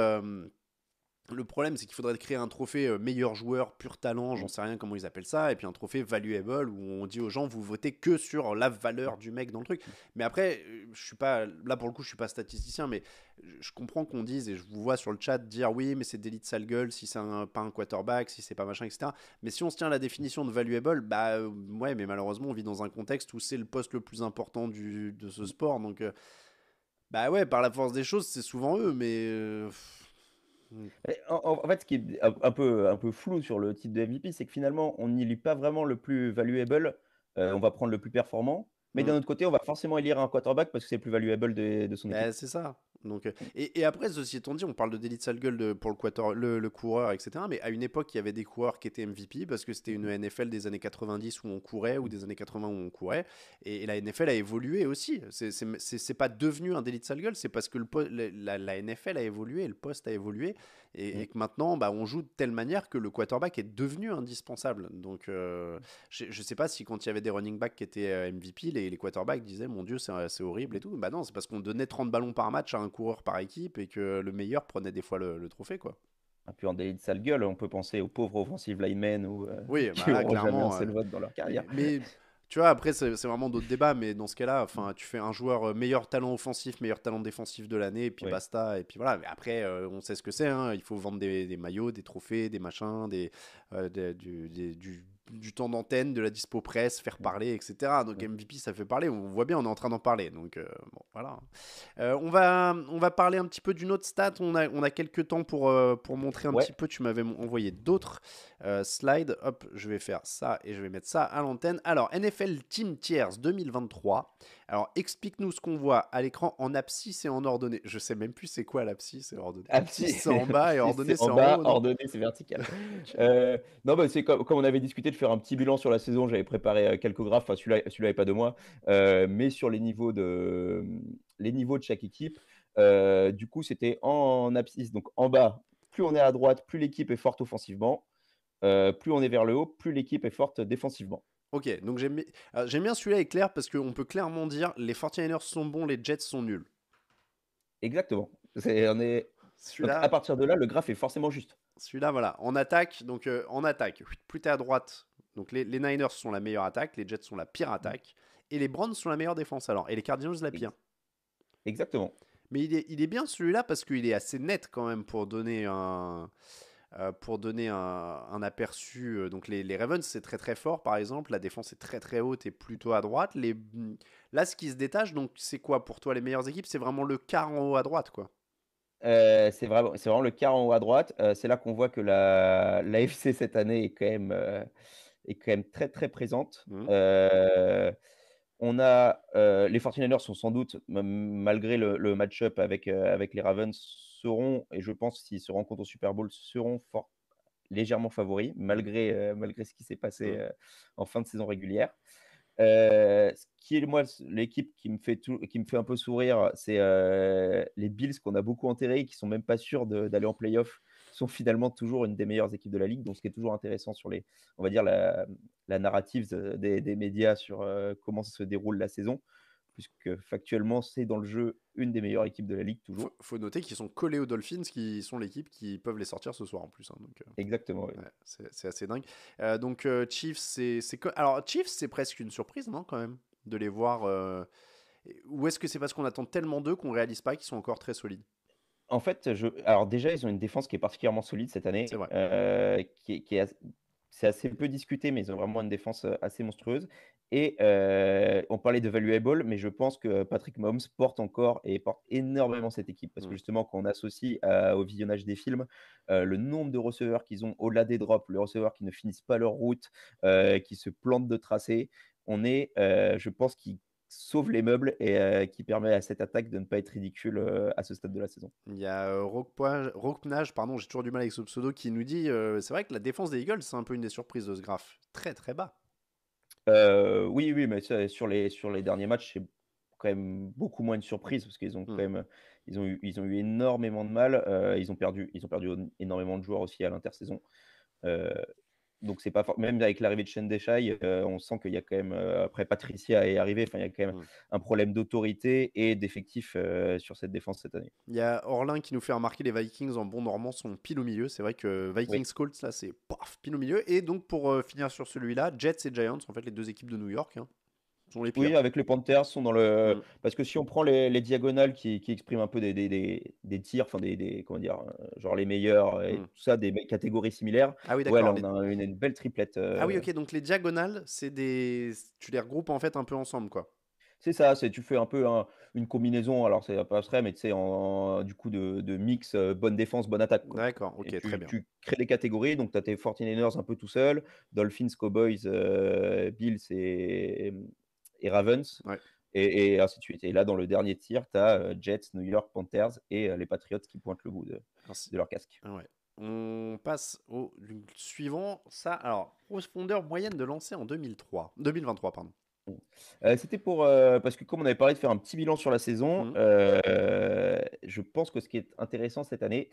Le problème, c'est qu'il faudrait créer un trophée meilleur joueur, pur talent, j'en sais rien comment ils appellent ça, et puis un trophée valuable où on dit aux gens vous votez que sur la valeur du mec dans le truc. Mais après, je suis pas là pour le coup, je suis pas statisticien, mais je comprends qu'on dise et je vous vois sur le chat dire oui, mais c'est délit de sale gueule si c'est pas un quarterback, si c'est pas machin, etc. Mais si on se tient à la définition de valuable, bah ouais, mais malheureusement, on vit dans un contexte où c'est le poste le plus important de ce sport, donc bah ouais, par la force des choses, c'est souvent eux, mais Et en fait, ce qui est un peu flou sur le titre de MVP, c'est que finalement, on n'élit pas vraiment le plus valuable. On va prendre le plus performant. Mais hmm. d'un autre côté, on va forcément élire un quarterback parce que c'est le plus valuable de son équipe. Bah, c'est ça. Donc, et après, ceci étant dit, on parle de délit de sale gueule pour le coureur, etc. Mais à une époque, il y avait des coureurs qui étaient MVP parce que c'était une NFL des années 90 où on courait ou des années 80 où on courait. Et la NFL a évolué aussi. C'est pas devenu un délit de sale gueule, c'est parce que la NFL a évolué, le poste a évolué. Et que maintenant, bah, on joue de telle manière que le quarterback est devenu indispensable. Donc, je sais pas si quand il y avait des running backs qui étaient MVP, les quarterbacks disaient mon Dieu, c'est horrible et tout. Bah non, c'est parce qu'on donnait 30 ballons par match à un coureur par équipe et que le meilleur prenait des fois le trophée, quoi. Et puis en délit de sale gueule, on peut penser aux pauvres offensive linemen ou, Oui, qui bah là, n'auront jamais un clairement. seul vote dans leur carrière. Mais tu vois, après, c'est vraiment d'autres débats. Mais dans ce cas-là, enfin, tu fais un joueur meilleur talent offensif, meilleur talent défensif de l'année, et puis Oui. basta. Et puis voilà. Mais après, on sait ce que c'est. Hein. Il faut vendre des maillots, des trophées, des machins, du temps d'antenne, de la dispo presse, faire parler, etc. Donc MVP, ça fait parler. On voit bien, on est en train d'en parler. Donc bon, voilà. On va parler un petit peu d'une autre stat. On a quelques temps pour montrer un Ouais. petit peu. Tu m'avais envoyé d'autres slides. Hop, je vais faire ça et je vais mettre ça à l'antenne. Alors, NFL Team Tiers 2023. Alors, explique-nous ce qu'on voit à l'écran en abscisse et en ordonnée. Je sais même plus c'est quoi l'abscisse et ordonnée. Abscisse, c'est en bas et ordonnée, C'est c'est en en bas, haut, non? ordonné, c'est vertical. Ok. Non, bah, c'est comme on avait discuté de faire un petit bilan sur la saison, j'avais préparé quelques graphes, enfin celui-là n'est pas de moi, mais sur les niveaux de chaque équipe. Du coup, c'était en abscisse, donc en bas, plus on est à droite, plus l'équipe est forte offensivement. Plus on est vers le haut, plus l'équipe est forte défensivement. Ok, donc j'aime bien celui-là est clair parce qu'on peut clairement dire les 49ers sont bons, les Jets sont nuls. Exactement. Donc à Celui-là, partir de là, le graphe est forcément juste. Celui-là, voilà. En attaque, donc en attaque, plus t'es à droite, donc les Niners sont la meilleure attaque, les Jets sont la pire attaque, et les Browns sont la meilleure défense alors, et les Cardinals la pire. Ex- Exactement. Mais il est bien celui-là parce qu'il est assez net quand même pour donner un aperçu. Donc les Ravens, c'est très très fort par exemple, la défense est très très haute et plutôt à droite. Là, ce qui se détache, donc c'est quoi pour toi les meilleures équipes? C'est vraiment le quart en haut à droite, quoi. C'est vraiment le quart en haut à droite. C'est là qu'on voit que l'AFC cette année est quand même très, très présente. Mhm. On a, les 49ers sont sans doute, malgré le match-up avec les Ravens, seront, et je pense s'ils se rencontrent au Super Bowl, seront légèrement favoris, Mhm. malgré ce qui s'est passé Mhm. en fin de saison régulière. Ce qui est, moi, l'équipe qui me fait un peu sourire, c'est les Bills qu'on a beaucoup enterrés, qui sont même pas sûrs d'aller en playoff, sont finalement toujours une des meilleures équipes de la ligue. Donc, ce qui est toujours intéressant sur on va dire, la narrative des médias sur comment se déroule la saison, puisque factuellement, c'est dans le jeu une des meilleures équipes de la ligue, toujours. Faut noter qu'ils sont collés aux Dolphins, qui sont l'équipe qui peuvent les sortir ce soir en plus. Hein, donc, Exactement, oui. ouais, c'est assez dingue. Donc Chiefs, alors Chiefs, c'est presque une surprise, non, quand même, de les voir. Ou est-ce que c'est parce qu'on attend tellement d'eux qu'on réalise pas qu'ils sont encore très solides? En fait, alors déjà, ils ont une défense qui est particulièrement solide cette C'est année, vrai. c'est assez peu discuté, mais ils ont vraiment une défense assez monstrueuse. Et on parlait de valuable, mais je pense que Patrick Mahomes porte énormément cette équipe. Parce que Mm. justement, quand on associe au visionnage des films, le nombre de receveurs qu'ils ont au-delà des drops, les receveurs qui ne finissent pas leur route, qui se plantent de tracé, je pense qu'ils sauvent les meubles et qui permet à cette attaque de ne pas être ridicule à ce stade de la saison. Il y a Rocknage, pardon, j'ai toujours du mal avec ce pseudo, qui nous dit c'est vrai que la défense des Eagles, c'est un peu une des surprises de ce graphe. Très très bas. Oui, oui, mais sur les derniers matchs, c'est quand même beaucoup moins de surprises parce qu'ils ont quand Mm. même, ils ont eu énormément de mal. Ils ont perdu énormément de joueurs aussi à l'intersaison. Euh, Donc c'est pas même avec l'arrivée de Shane Deshaï, on sent qu'il y a quand même, après Patricia est arrivée, enfin il y a quand même Mm. un problème d'autorité et d'effectifs, sur cette défense cette année. Il y a Orlin qui nous fait remarquer les Vikings en bon normand sont pile au milieu. C'est vrai que Oui. Vikings-Colts, là, c'est paf, pile au milieu. Et donc, pour finir sur celui-là, Jets et Giants, en fait, les deux équipes de New York, hein, sont les pires. Oui, avec les Panthers sont dans le Mm. parce que si on prend les diagonales qui expriment un peu des tirs, enfin comment dire? Genre les meilleurs et Mm. tout ça, catégories similaires. Ah oui, Ouais, d'accord. là on a une belle triplette, Ah oui, ok. Donc, les diagonales, c'est des. Tu les regroupes en fait un peu ensemble, quoi. c'est ça, tu fais un peu une combinaison, alors c'est pas abstrait, mais tu sais du coup de mix, bonne défense, bonne attaque, quoi. D'accord, Et ok, très bien. tu crées des catégories, donc tu as tes 49ers un peu tout seul, Dolphins, Cowboys, Bills et Ravens Ouais, et ainsi de suite. Et là, dans le dernier tiers, tu as, Jets, New York, Panthers et les Patriots qui pointent le bout merci. de leur casque. Ouais. On passe au suivant. Ça, alors, profondeur moyenne de lancer en 2023, pardon. Mmh. C'était pour, parce que comme on avait parlé de faire un petit bilan sur la saison, Mm. je pense que ce qui est intéressant cette année,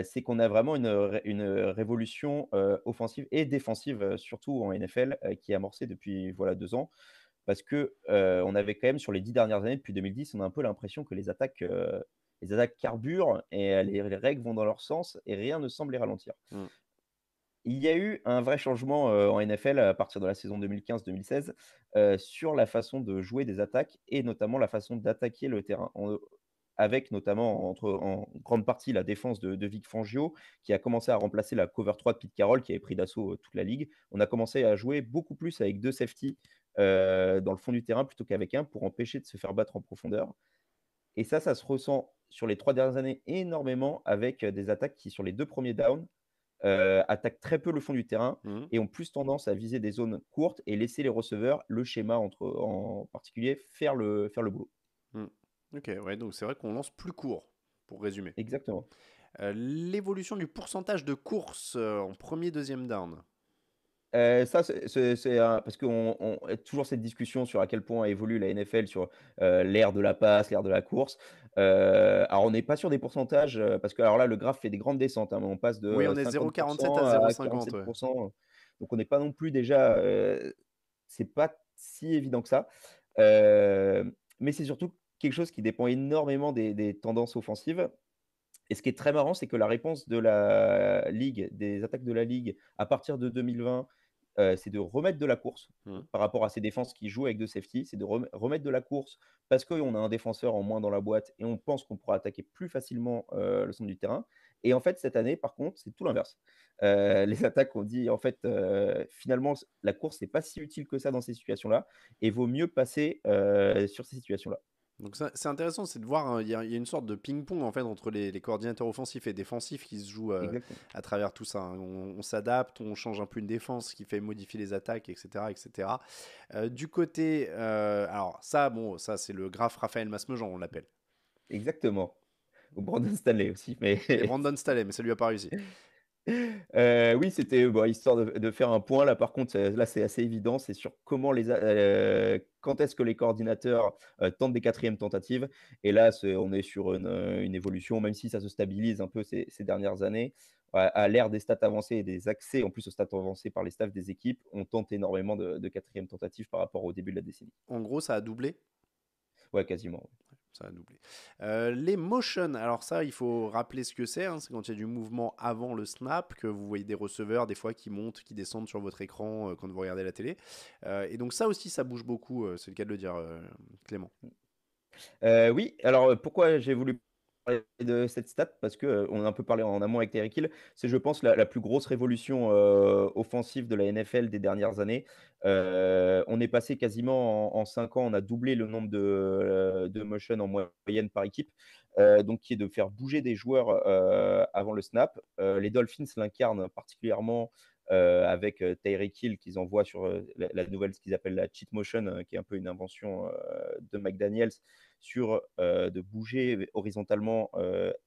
c'est qu'on a vraiment une révolution, offensive et défensive, surtout en NFL, qui est amorcée depuis, voilà, 2 ans. Parce que, on avait quand même sur les 10 dernières années, depuis 2010, on a un peu l'impression que les attaques carburent et les règles vont dans leur sens et rien ne semble les ralentir. Mm. Il y a eu un vrai changement, en NFL à partir de la saison 2015-2016, sur la façon de jouer des attaques et notamment la façon d'attaquer le terrain. Avec notamment en grande partie la défense de Vic Fangio qui a commencé à remplacer la cover 3 de Pete Carroll qui avait pris d'assaut, toute la ligue. On a commencé à jouer beaucoup plus avec 2 safeties, dans le fond du terrain plutôt qu'avec un pour empêcher de se faire battre en profondeur et ça se ressent sur les 3 dernières années énormément avec, des attaques qui sur les 2 premiers downs attaquent très peu le fond du terrain Mm. et ont plus tendance à viser des zones courtes et laisser les receveurs, le schéma en particulier, faire le boulot. Mm. Ok, ouais, donc c'est vrai qu'on lance plus court, pour résumer. Exactement. L'évolution du pourcentage de courses en premier, deuxième down. Ça, c'est un parce qu'on a toujours cette discussion sur à quel point évolue la NFL sur, l'ère de la passe, l'ère de la course. Alors on n'est pas sur des pourcentages, parce que alors là, le graphe fait des grandes descentes, hein, mais on passe Oui, de, on est 0,47 à 50% à 0,50, ouais. 47%, donc on n'est pas non plus déjà, c'est pas si évident que ça. Mais c'est surtout quelque chose qui dépend énormément des tendances offensives et ce qui est très marrant, c'est que la réponse de la ligue, des attaques de la ligue à partir de 2020, c'est de remettre de la course Mm. par rapport à ces défenses qui jouent avec 2 safety. C'est de remettre de la course parce qu'on a un défenseur en moins dans la boîte et on pense qu'on pourra attaquer plus facilement, le centre du terrain et en fait, cette année, par contre, c'est tout l'inverse. Les attaques ont dit, en fait, finalement, la course, n'est pas si utile que ça dans ces situations-là et vaut mieux passer, sur ces situations-là. Donc c'est intéressant, c'est de voir, hein, il y a une sorte de ping-pong en fait entre les coordinateurs offensifs et défensifs qui se jouent Exactement. à travers tout ça, hein. On s'adapte, on change un peu une défense qui fait modifier les attaques, etc. etc. Du côté, alors ça, bon, ça c'est le graphe Raphaël Masmejean, on l'appelle. Exactement. Ou Brandon Stanley aussi, mais Et Brandon Staley, mais ça lui a pas réussi. Oui, c'était, bah, histoire de faire un point. Là, par contre, là, c'est assez évident. C'est sur comment quand est-ce que les coordinateurs, tentent des quatrièmes tentatives et là, on est sur une évolution, même si ça se stabilise un peu ces dernières années. À l'ère des stats avancées et des accès, en plus aux stats avancées par les staffs des équipes, on tente énormément de quatrièmes tentatives par rapport au début de la décennie. En gros, ça a doublé. Ouais, quasiment. Ça a doublé. Les motions, alors ça, il faut rappeler ce que c'est, hein. C'est quand il y a du mouvement avant le snap, que vous voyez des receveurs, des fois qui montent, qui descendent sur votre écran quand vous regardez la télé. Et donc ça aussi, ça bouge beaucoup, c'est le cas de le dire, Clément. Oui, alors, pourquoi j'ai voulu parler de cette stat? Parce que, on a un peu parlé en amont avec Tyreek Hill. C'est, je pense, la plus grosse révolution, offensive de la NFL des dernières années. On est passé quasiment en 5 ans, on a doublé le nombre de motion en moyenne par équipe, donc qui est de faire bouger des joueurs, avant le snap. Les Dolphins l'incarnent particulièrement, avec, Tyreek Hill qu'ils envoient sur, la nouvelle ce qu'ils appellent la cheat motion, qui est un peu une invention, de McDaniels sur, de bouger horizontalement,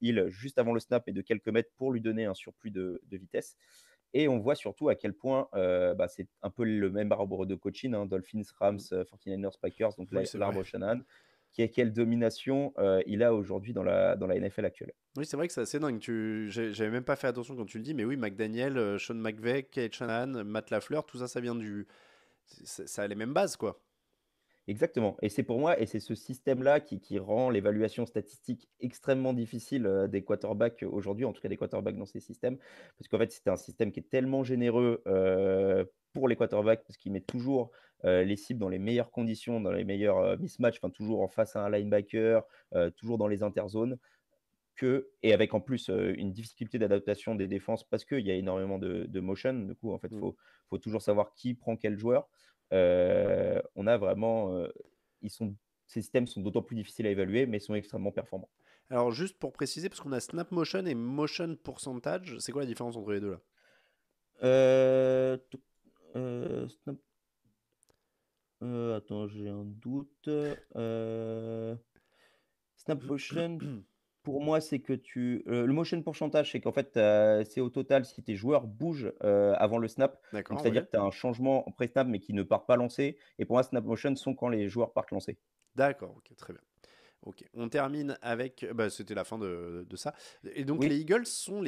Hill juste avant le snap et de quelques mètres pour lui donner un surplus de vitesse et on voit surtout à quel point, bah, c'est un peu le même arbre de coaching, hein, Dolphins, Rams, Mm. 49ers, Packers, donc Oui, c'est vrai. l'arbre Shanahan. quelle domination il a aujourd'hui dans la NFL actuelle. Oui, c'est vrai que c'est assez dingue. J'avais même pas fait attention quand tu le dis, mais oui, McDaniel, Sean McVay, Kate Shanahan, Matt LaFleur, tout ça, ça vient du. Ça a les mêmes bases, quoi. Exactement. Et c'est pour moi, et c'est ce système-là qui rend l'évaluation statistique extrêmement difficile des quarterbacks aujourd'hui, en tout cas des quarterbacks dans ces systèmes. Parce qu'en fait, c'est un système qui est tellement généreux pour les quarterbacks, parce qu'il met toujours les cibles dans les meilleures conditions, dans les meilleurs mismatchs, enfin toujours en face à un linebacker, toujours dans les interzones. Et avec en plus une difficulté d'adaptation des défenses parce qu'il y a énormément de motion. Du coup, en fait, Mm. faut toujours savoir qui prend quel joueur. On a vraiment, ils sont, ces systèmes sont d'autant plus difficiles à évaluer, mais sont extrêmement performants. Alors, juste pour préciser, parce qu'on a snap motion et motion percentage, c'est quoi la différence entre les deux là? Snap, attends, j'ai un doute. Snap motion, pour moi, c'est que le motion pourcentage, c'est qu'en fait, c'est au total si tes joueurs bougent avant le snap. Donc, D'accord, c'est-à-dire oui. que tu as un changement en pré-snap, mais qui ne part pas lancé. Et pour moi, snap motion sont quand les joueurs partent lancés. D'accord, ok, très bien. Ok, on termine avec. Bah, c'était la fin de ça. Et donc, les Oui, Eagles sont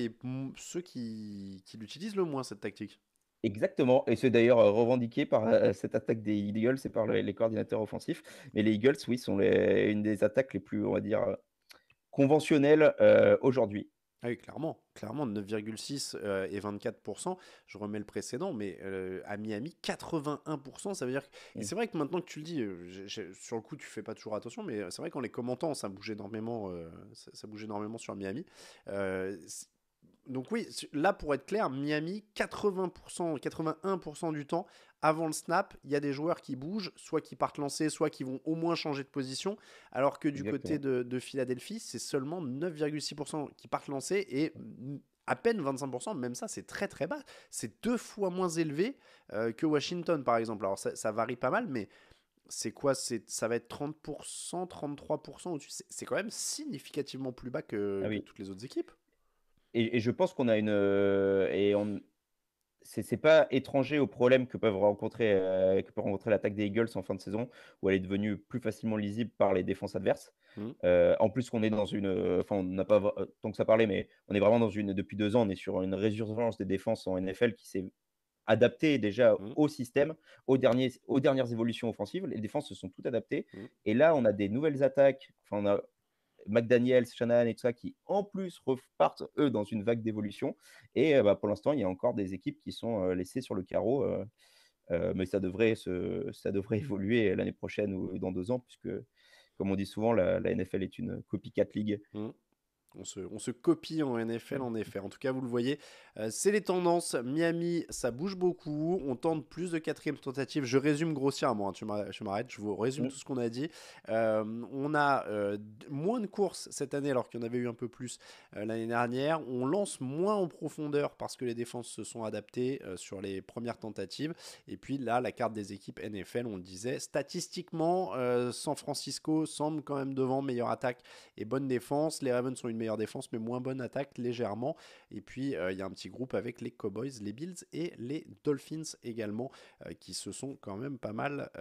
ceux qui l'utilisent le moins, cette tactique. exactement. Et c'est d'ailleurs revendiqué par cette attaque des Eagles et par les coordinateurs offensifs. Mais les Eagles, oui, sont une des attaques les plus, on va dire, conventionnelles aujourd'hui. Ah oui, clairement, clairement, 9,6 et 24%. Je remets le précédent, mais à Miami, 81%, ça veut dire. Et Mm. c'est vrai que maintenant que tu le dis, sur le coup, tu fais pas toujours attention, mais c'est vrai qu'en les commentant, ça bouge énormément, ça bouge énormément sur Miami. C'est- donc oui, là pour être clair, Miami, 80%, 81% du temps, avant le snap, il y a des joueurs qui bougent, soit qui partent lancer, soit qui vont au moins changer de position, alors que du côté Exactement. de Philadelphie, c'est seulement 9,6% qui partent lancer et à peine 25%, même ça c'est très très bas. C'est 2 fois moins élevé que Washington par exemple. Alors ça varie pas mal, mais c'est quoi ça va être 30%, 33% au-dessus. C'est quand même significativement plus bas Ah que oui. toutes les autres équipes. Et je pense qu'on a une. Et on, c'est pas étranger aux problèmes que peut rencontrer l'attaque des Eagles en fin de saison, où elle est devenue plus facilement lisible par les défenses adverses. Hmm. En plus qu'on est dans une, enfin on n'a pas tant que ça parlait, mais on est vraiment depuis 2 ans, on est sur une résurgence des défenses en NFL qui s'est adaptée déjà Hmm. au système, aux dernières évolutions offensives. Les défenses se sont toutes adaptées. Hmm. Et là, on a des nouvelles attaques. Enfin, on a McDaniels, Shanahan et tout ça, qui en plus repartent, eux, dans une vague d'évolution. Et bah, pour l'instant, il y a encore des équipes qui sont laissées sur le carreau. Mais ça devrait évoluer l'année prochaine ou dans 2 ans, puisque, comme on dit souvent, la NFL est une copycat league. Hmm. On se copie en NFL, en effet. En tout cas, vous le voyez, c'est les tendances. Miami, ça bouge beaucoup. On tente plus de quatrième tentative. Je résume grossièrement, hein, tu m'arrêtes. Je vous résume Mm. tout ce qu'on a dit. On a moins de courses cette année, alors qu'il y en avait eu un peu plus l'année dernière. On lance moins en profondeur parce que les défenses se sont adaptées sur les premières tentatives. Et puis là, la carte des équipes NFL, on le disait, statistiquement, San Francisco semble quand même devant, meilleure attaque et bonne défense. Les Ravens sont une meilleure défense, mais moins bonne attaque légèrement. Et puis, il y a un petit groupe avec les Cowboys, les Bills et les Dolphins également, qui se sont quand même pas mal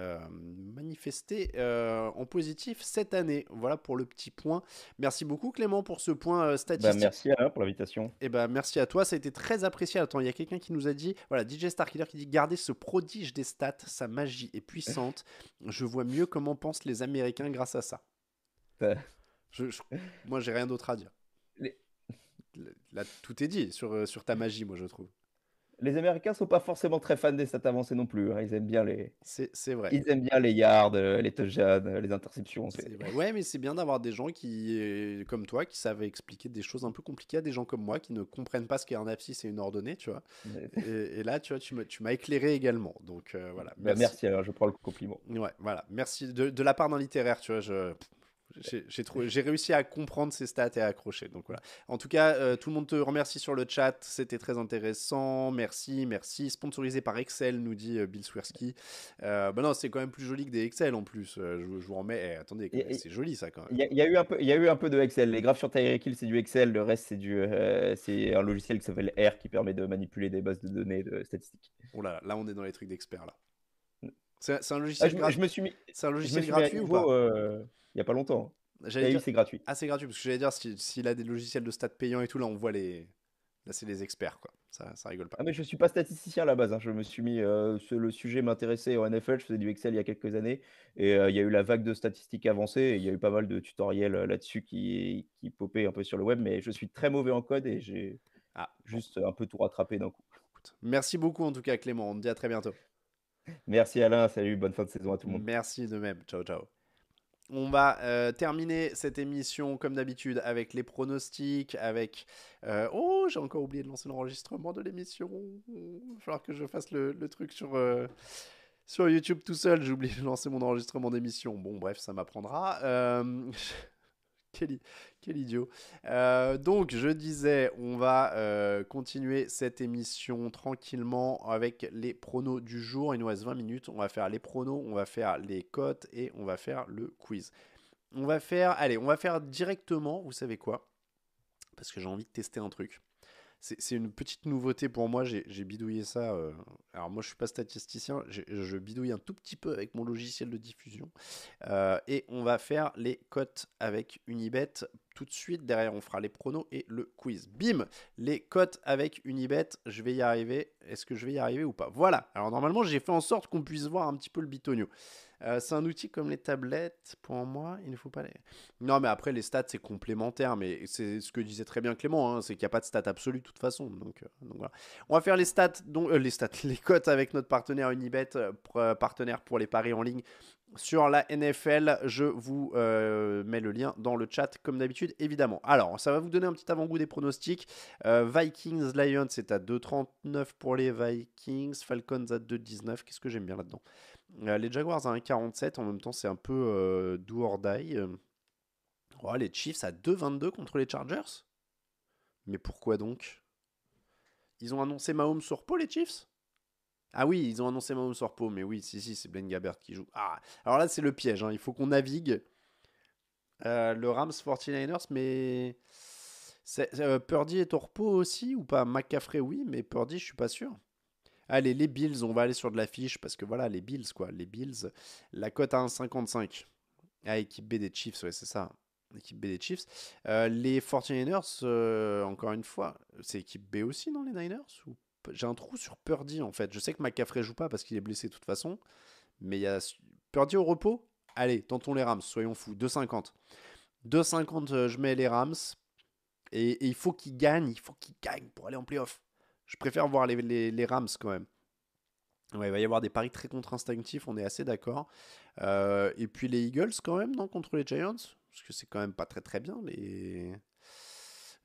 manifestés en positif cette année. Voilà pour le petit point. Merci beaucoup Clément pour ce point Bah, statistique. merci Alain pour l'invitation. Et ben merci à toi, ça a été très apprécié. Attends, il y a quelqu'un qui nous a dit, voilà, DJ Starkiller qui dit gardez ce prodige des stats, sa magie est puissante. Je vois mieux comment pensent les Américains grâce à ça. Je, je- Moi, j'ai rien d'autre à dire. Les, Là, tout est dit sur ta magie, moi, je trouve. les Américains sont pas forcément très fans des stats avancées non plus, hein. C'est vrai. Ils aiment bien les yards, les touchdowns, les interceptions. C'est vrai. Ouais, mais c'est bien d'avoir des gens comme toi, qui savent expliquer des choses un peu compliquées à des gens comme moi qui ne comprennent pas ce qu'est un abscisse et une ordonnée, tu vois. Et là, tu vois, tu m'as éclairé également. Donc voilà, Bah, merci. merci Alain, je prends le compliment. Ouais, voilà, merci de la part d'un littéraire, tu vois. J'ai réussi à comprendre ces stats et à accrocher. Donc voilà. En tout cas, tout le monde te remercie sur le chat. C'était très intéressant. Merci, merci. Sponsorisé par Excel, nous dit Bill Swirsky. Bah non, c'est quand même plus joli que des Excel en plus. Je vous remets. Attendez, Il c'est joli ça quand même. y a eu un peu, il y a eu un peu de Excel. Les graphes sur Tyreek Hill, c'est du Excel. Le reste, c'est un logiciel qui s'appelle R qui permet de manipuler des bases de données de statistiques. Oh là, on est dans les trucs d'experts là. C'est un Ah, logiciel je me suis mis, c'est un je me logiciel suis mis à gratuit ou pas? niveau. il n'y a pas longtemps. J'allais Et oui, dire, c'est gratuit. c'est gratuit, parce que j'allais dire, s'il a des logiciels de stats payants et tout, là, on voit les. Là, c'est les experts, quoi. Ça rigole pas. Ah, mais je suis pas statisticien à la base, hein. Je me suis mis, le sujet m'intéressait en NFL, je faisais du Excel il y a quelques années et il y a eu la vague de statistiques avancées et il y a eu pas mal de tutoriels, là-dessus qui popaient un peu sur le web, mais je suis très mauvais en code et j'ai Ah, bon, juste un peu tout rattrapé d'un coup. écoute. Merci beaucoup, en tout cas, Clément. On te dit à très bientôt. Merci Alain, salut, bonne fin de saison à tout le monde. Merci de même. Ciao, ciao. On va terminer cette émission comme d'habitude avec les pronostics, avec... Oh, j'ai encore oublié de lancer l'enregistrement de l'émission. Il va falloir que je fasse le truc sur YouTube tout seul. J'ai oublié de lancer mon enregistrement d'émission. Bon, bref, ça m'apprendra. Quel, quel idiot. Donc, je disais, on va continuer cette émission tranquillement avec les pronos du jour. Il nous reste 20 minutes. On va faire les pronos, on va faire les cotes et on va faire le quiz. On va faire directement, vous savez quoi? Parce que j'ai envie de tester un truc. C'est une petite nouveauté pour moi, j'ai bidouillé ça. Alors moi je suis pas statisticien, je bidouille un tout petit peu avec mon logiciel de diffusion. Et on va faire les cotes avec Unibet tout de suite. Derrière on fera les pronos et le quiz. Bim, les cotes avec Unibet, je vais y arriver. Est-ce que je vais y arriver ou pas? Voilà, alors normalement j'ai fait en sorte qu'on puisse voir un petit peu le bitonio. C'est un outil comme les tablettes, pour moi, il ne faut pas les... Non, mais après, les stats, c'est complémentaire, mais c'est ce que disait très bien Clément, hein, c'est qu'il n'y a pas de stats absolues de toute façon. Donc voilà. On va faire les stats, les cotes avec notre partenaire Unibet, partenaire pour les paris en ligne sur la NFL. Je vous mets le lien dans le chat, comme d'habitude, évidemment. Alors, ça va vous donner un petit avant-goût des pronostics. Vikings, Lions, c'est à 2,39 pour les Vikings. Falcons à 2,19. Qu'est-ce que j'aime bien là-dedans? Les Jaguars à 1,47. En même temps, c'est un peu do or die. Oh, les Chiefs à 2,22 contre les Chargers. Mais pourquoi donc? Ils ont annoncé Mahomes sur repos, les Chiefs? Ah oui, ils ont annoncé Mahomes sur repos, mais oui, si, c'est Blaine Gabbert qui joue. Ah, alors là, c'est le piège, hein. Il faut qu'on navigue. Le Rams 49ers, mais... Purdy est au repos aussi ou pas? McCaffrey, oui, mais Purdy, je suis pas sûr. Allez, les Bills, on va aller sur de la fiche parce que voilà, les Bills, quoi. Les Bills, la cote à 1,55. Ah, équipe B des Chiefs, ouais, c'est ça. Équipe B des Chiefs. Les 49ers, encore une fois, c'est équipe B aussi, non, les Niners? Ou... J'ai un trou sur Purdy, en fait. Je sais que McCaffrey joue pas parce qu'il est blessé de toute façon. Mais il y a Purdy au repos. Allez, tentons les Rams, soyons fous. 2,50. 2,50, je mets les Rams. Et il faut qu'ils gagnent. Il faut qu'ils gagnent pour aller en playoff. Je préfère voir les Rams quand même. Ouais, il va y avoir des paris très contre-instinctifs, on est assez d'accord. Et puis les Eagles quand même, non, contre les Giants? Parce que c'est quand même pas très très bien.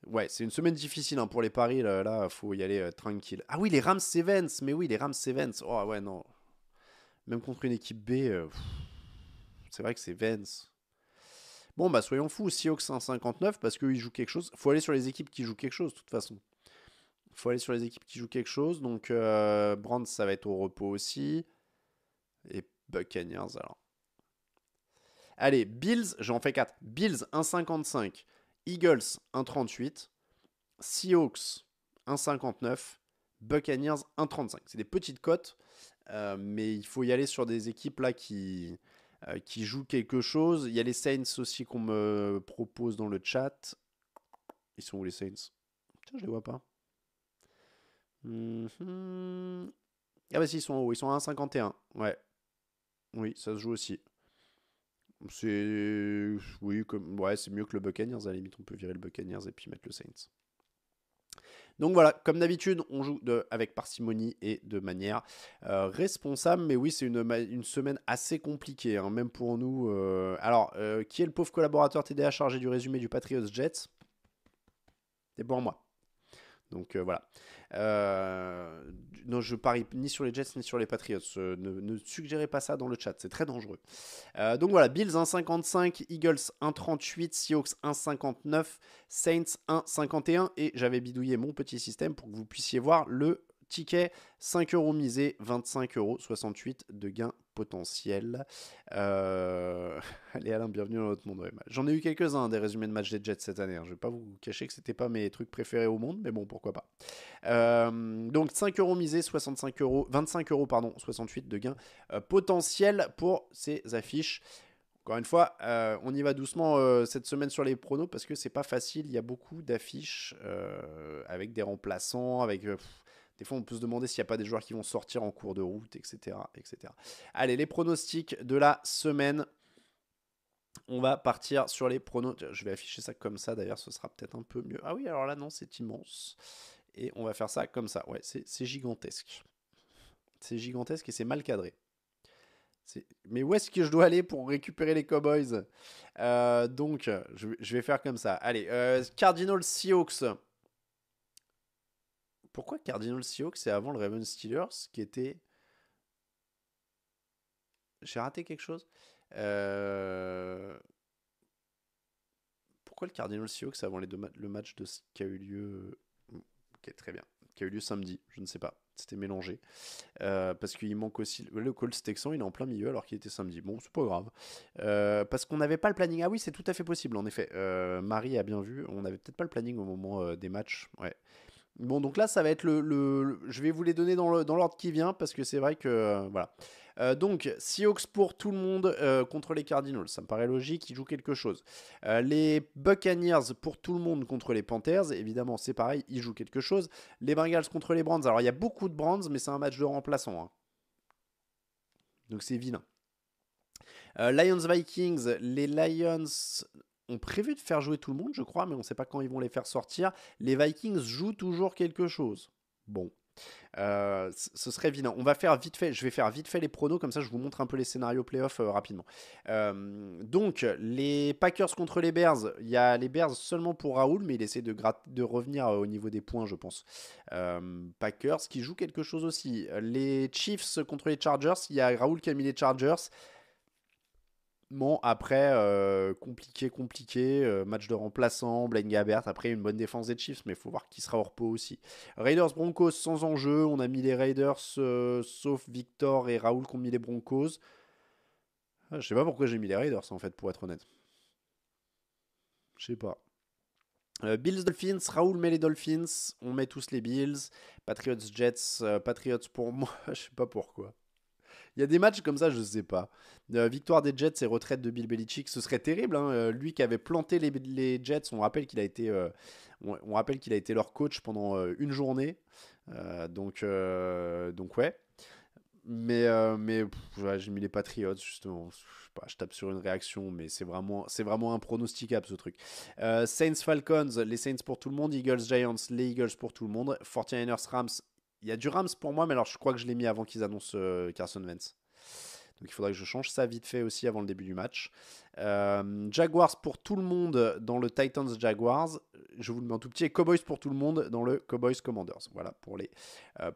Ouais, c'est une semaine difficile, hein, pour les paris. Là, faut y aller tranquille. Ah oui, les Rams Sevens. Mais oui, les Rams Sevens. Oh ouais, non. Même contre une équipe B, c'est vrai que c'est Vance. Bon, bah soyons fous. Seahawks 1,59 parce qu'ils jouent quelque chose. Faut aller sur les équipes qui jouent quelque chose, de toute façon. Faut aller sur les équipes qui jouent quelque chose. Donc, Brands, ça va être au repos aussi. Et Buccaneers, alors. Allez, Bills, j'en fais 4. Bills, 1,55. Eagles, 1,38. Seahawks, 1,59. Buccaneers, 1,35. C'est des petites cotes, mais il faut y aller sur des équipes là qui jouent quelque chose. Il y a les Saints aussi qu'on me propose dans le chat. Ils sont où les Saints? Tiens, je les vois pas. Ah bah si, ils sont en haut, ils sont à 1,51. Ouais, oui, ça se joue aussi. C'est... Oui, comme... ouais, c'est mieux que le Buccaneers, à la limite, on peut virer le Buccaneers et puis mettre le Saints. Donc voilà, comme d'habitude, on joue avec parcimonie et de manière responsable. Mais oui, c'est une semaine assez compliquée, hein, même pour nous. Alors, qui est le pauvre collaborateur TDA chargé du résumé du Patriots Jets? C'est pour moi. Donc voilà. Non, je parie ni sur les Jets ni sur les Patriots. Ne suggérez pas ça dans le chat, c'est très dangereux. Donc voilà, Bills 1,55, Eagles 1,38, Seahawks 1,59, Saints 1,51. Et j'avais bidouillé mon petit système pour que vous puissiez voir le ticket. 5 € misé, 25,68 € de gain potentiel. Allez Alain, bienvenue dans notre monde. Ouais, j'en ai eu quelques-uns des résumés de matchs des Jets cette année. Je vais pas vous cacher que c'était pas mes trucs préférés au monde, mais bon, pourquoi pas. Donc 5 € misés, 25 €, pardon, 68 de gain potentiel pour ces affiches. Encore une fois, on y va doucement cette semaine sur les pronos parce que c'est pas facile. Il y a beaucoup d'affiches avec des remplaçants, avec des fois on peut se demander s'il n'y a pas des joueurs qui vont sortir en cours de route, etc., etc. Allez, les pronostics de la semaine. On va partir sur les pronos. Je vais afficher ça comme ça d'ailleurs, ce sera peut-être un peu mieux. Ah oui, alors là non, c'est immense. Et on va faire ça comme ça. Ouais, c'est gigantesque. C'est gigantesque et c'est mal cadré. Mais où est-ce que je dois aller pour récupérer les Cowboys? Donc, je vais faire comme ça. Allez, Cardinals Seahawks. Pourquoi Cardinals Seahawks c'est avant le Ravens Steelers qui était... J'ai raté quelque chose. Pourquoi le Cardinals Seahawks avant le match qui a eu lieu... Ok, très bien. Qui a eu lieu samedi, je ne sais pas. C'était mélangé. Parce qu'il manque aussi... Le Colts Texan, il est en plein milieu alors qu'il était samedi. Bon, c'est pas grave. Parce qu'on n'avait pas le planning. Ah oui, c'est tout à fait possible, en effet. Marie a bien vu. On n'avait peut-être pas le planning au moment des matchs. Ouais. Bon, donc là, ça va être je vais vous les donner dans l'ordre qui vient parce que c'est vrai que... voilà. Donc, Seahawks pour tout le monde contre les Cardinals. Ça me paraît logique, ils jouent quelque chose. Les Buccaneers pour tout le monde contre les Panthers. Évidemment, c'est pareil, ils jouent quelque chose. Les Bengals contre les Browns. Alors, il y a beaucoup de Browns, mais c'est un match de remplaçants. Hein. Donc, c'est vilain. Lions-Vikings. Les Lions ont prévu de faire jouer tout le monde, je crois, mais on ne sait pas quand ils vont les faire sortir. Les Vikings jouent toujours quelque chose. Bon. Ce serait vilain. On va faire vite fait. Je vais faire vite fait les pronos, comme ça je vous montre un peu les scénarios playoff rapidement. Donc, les Packers contre les Bears. Il y a les Bears seulement pour Raoul, mais il essaie de revenir au niveau des points, je pense. Packers qui joue quelque chose aussi. Les Chiefs contre les Chargers. Il y a Raoul qui a mis les Chargers. Bon, après, compliqué. Match de remplaçant, Blaine Gabbert. Après, une bonne défense des Chiefs, mais il faut voir qui sera au repos aussi. Raiders Broncos sans enjeu. On a mis les Raiders, sauf Victor et Raoul qui ont mis les Broncos. Je sais pas pourquoi j'ai mis les Raiders, en fait, pour être honnête. Je sais pas. Bills Dolphins, Raoul met les Dolphins. On met tous les Bills. Patriots Jets, Patriots pour moi. Je sais pas pourquoi. Il y a des matchs comme ça, je sais pas. Victoire des Jets et retraite de Bill Belichick, ce serait terrible. Hein. Lui qui avait planté les Jets, on rappelle qu'il a été leur coach pendant une journée. Donc ouais. Mais ouais, j'ai mis les Patriots justement. Je tape sur une réaction, mais c'est vraiment impronosticable ce truc. Saints Falcons, les Saints pour tout le monde. Eagles Giants, les Eagles pour tout le monde. 49ers Rams. Il y a du Rams pour moi, mais alors je crois que je l'ai mis avant qu'ils annoncent Carson Wentz. Donc il faudrait que je change ça vite fait aussi avant le début du match. Jaguars pour tout le monde dans le Titans Jaguars. Je vous le mets en tout petit. Et Cowboys pour tout le monde dans le Cowboys Commanders. Voilà pour les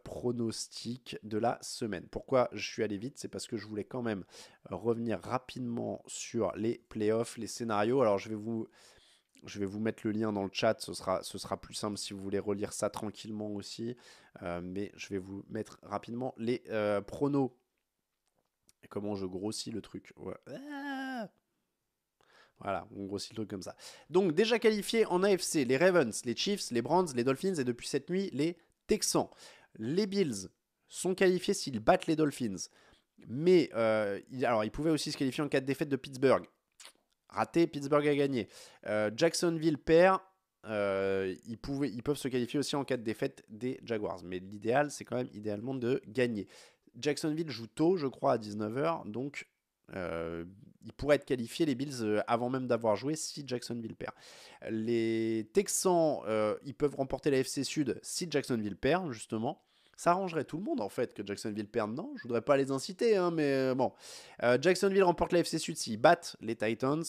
pronostics de la semaine. Pourquoi je suis allé vite? C'est parce que je voulais quand même revenir rapidement sur les playoffs, les scénarios. Alors je vais vous mettre le lien dans le chat, ce sera plus simple si vous voulez relire ça tranquillement aussi. Mais je vais vous mettre rapidement les pronos. Et comment je grossis le truc. Ouais. Voilà, on grossit le truc comme ça. Donc déjà qualifiés en AFC, les Ravens, les Chiefs, les Browns, les Dolphins et depuis cette nuit, les Texans. Les Bills sont qualifiés s'ils battent les Dolphins. Mais alors ils pouvaient aussi se qualifier en cas de défaite de Pittsburgh. Raté, Pittsburgh a gagné. Jacksonville perd. Ils peuvent se qualifier aussi en cas de défaite des Jaguars. Mais l'idéal, c'est quand même idéalement de gagner. Jacksonville joue tôt, je crois, à 19h. Donc, ils pourraient être qualifiés, les Bills, avant même d'avoir joué, si Jacksonville perd. Les Texans, ils peuvent remporter la FC Sud si Jacksonville perd, justement. Ça arrangerait tout le monde, en fait, que Jacksonville perde. Non, je voudrais pas les inciter, hein, mais bon. Jacksonville remporte la FC Sud s'ils battent les Titans.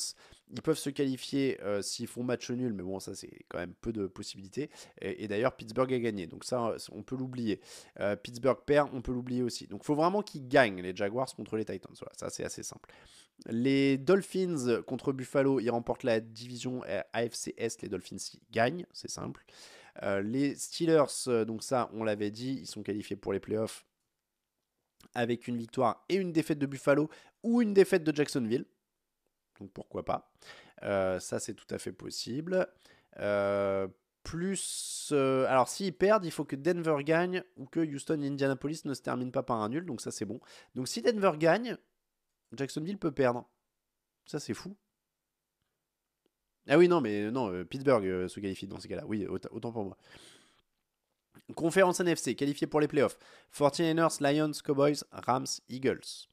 Ils peuvent se qualifier s'ils font match nul, mais bon, ça, c'est quand même peu de possibilités. Et d'ailleurs, Pittsburgh a gagné, donc ça, on peut l'oublier. Pittsburgh perd, on peut l'oublier aussi. Donc, il faut vraiment qu'ils gagnent, les Jaguars, contre les Titans. Voilà, ça, c'est assez simple. Les Dolphins contre Buffalo, ils remportent la division AFC Est. Les Dolphins gagnent, c'est simple. Les Steelers, donc ça, on l'avait dit, ils sont qualifiés pour les playoffs avec une victoire et une défaite de Buffalo ou une défaite de Jacksonville. Donc pourquoi pas. Ça, c'est tout à fait possible. Alors, s'ils perdent, il faut que Denver gagne ou que Houston et Indianapolis ne se terminent pas par un nul. Donc ça, c'est bon. Donc si Denver gagne, Jacksonville peut perdre. Ça, c'est fou. Ah oui, non, mais non, Pittsburgh se qualifie dans ces cas-là. Oui, autant pour moi. Conférence NFC, qualifié pour les playoffs. 49ers, Lions, Cowboys, Rams, Eagles.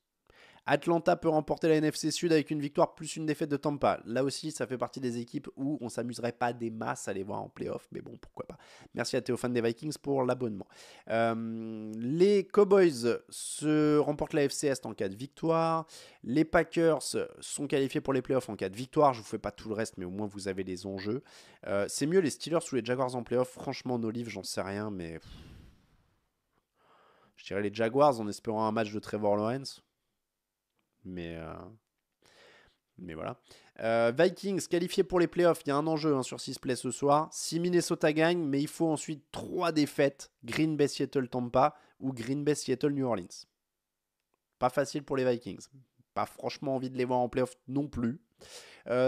Atlanta peut remporter la NFC Sud avec une victoire plus une défaite de Tampa. Là aussi, ça fait partie des équipes où on s'amuserait pas des masses à les voir en playoff, mais bon, pourquoi pas. Merci à Théophane des Vikings pour l'abonnement. Les Cowboys se remportent la FC Est en cas de victoire. Les Packers sont qualifiés pour les playoffs en cas de victoire. Je vous fais pas tout le reste, mais au moins vous avez les enjeux. C'est mieux les Steelers ou les Jaguars en playoff. Franchement, Nolive, j'en sais rien, mais je dirais les Jaguars en espérant un match de Trevor Lawrence. Mais voilà. Vikings qualifiés pour les playoffs. Il y a un enjeu sur 6 plays ce soir. Si Minnesota gagne, mais il faut ensuite 3 défaites. Green Bay, Seattle, Tampa ou Green Bay, Seattle, New Orleans. Pas facile pour les Vikings. Pas franchement envie de les voir en playoff non plus.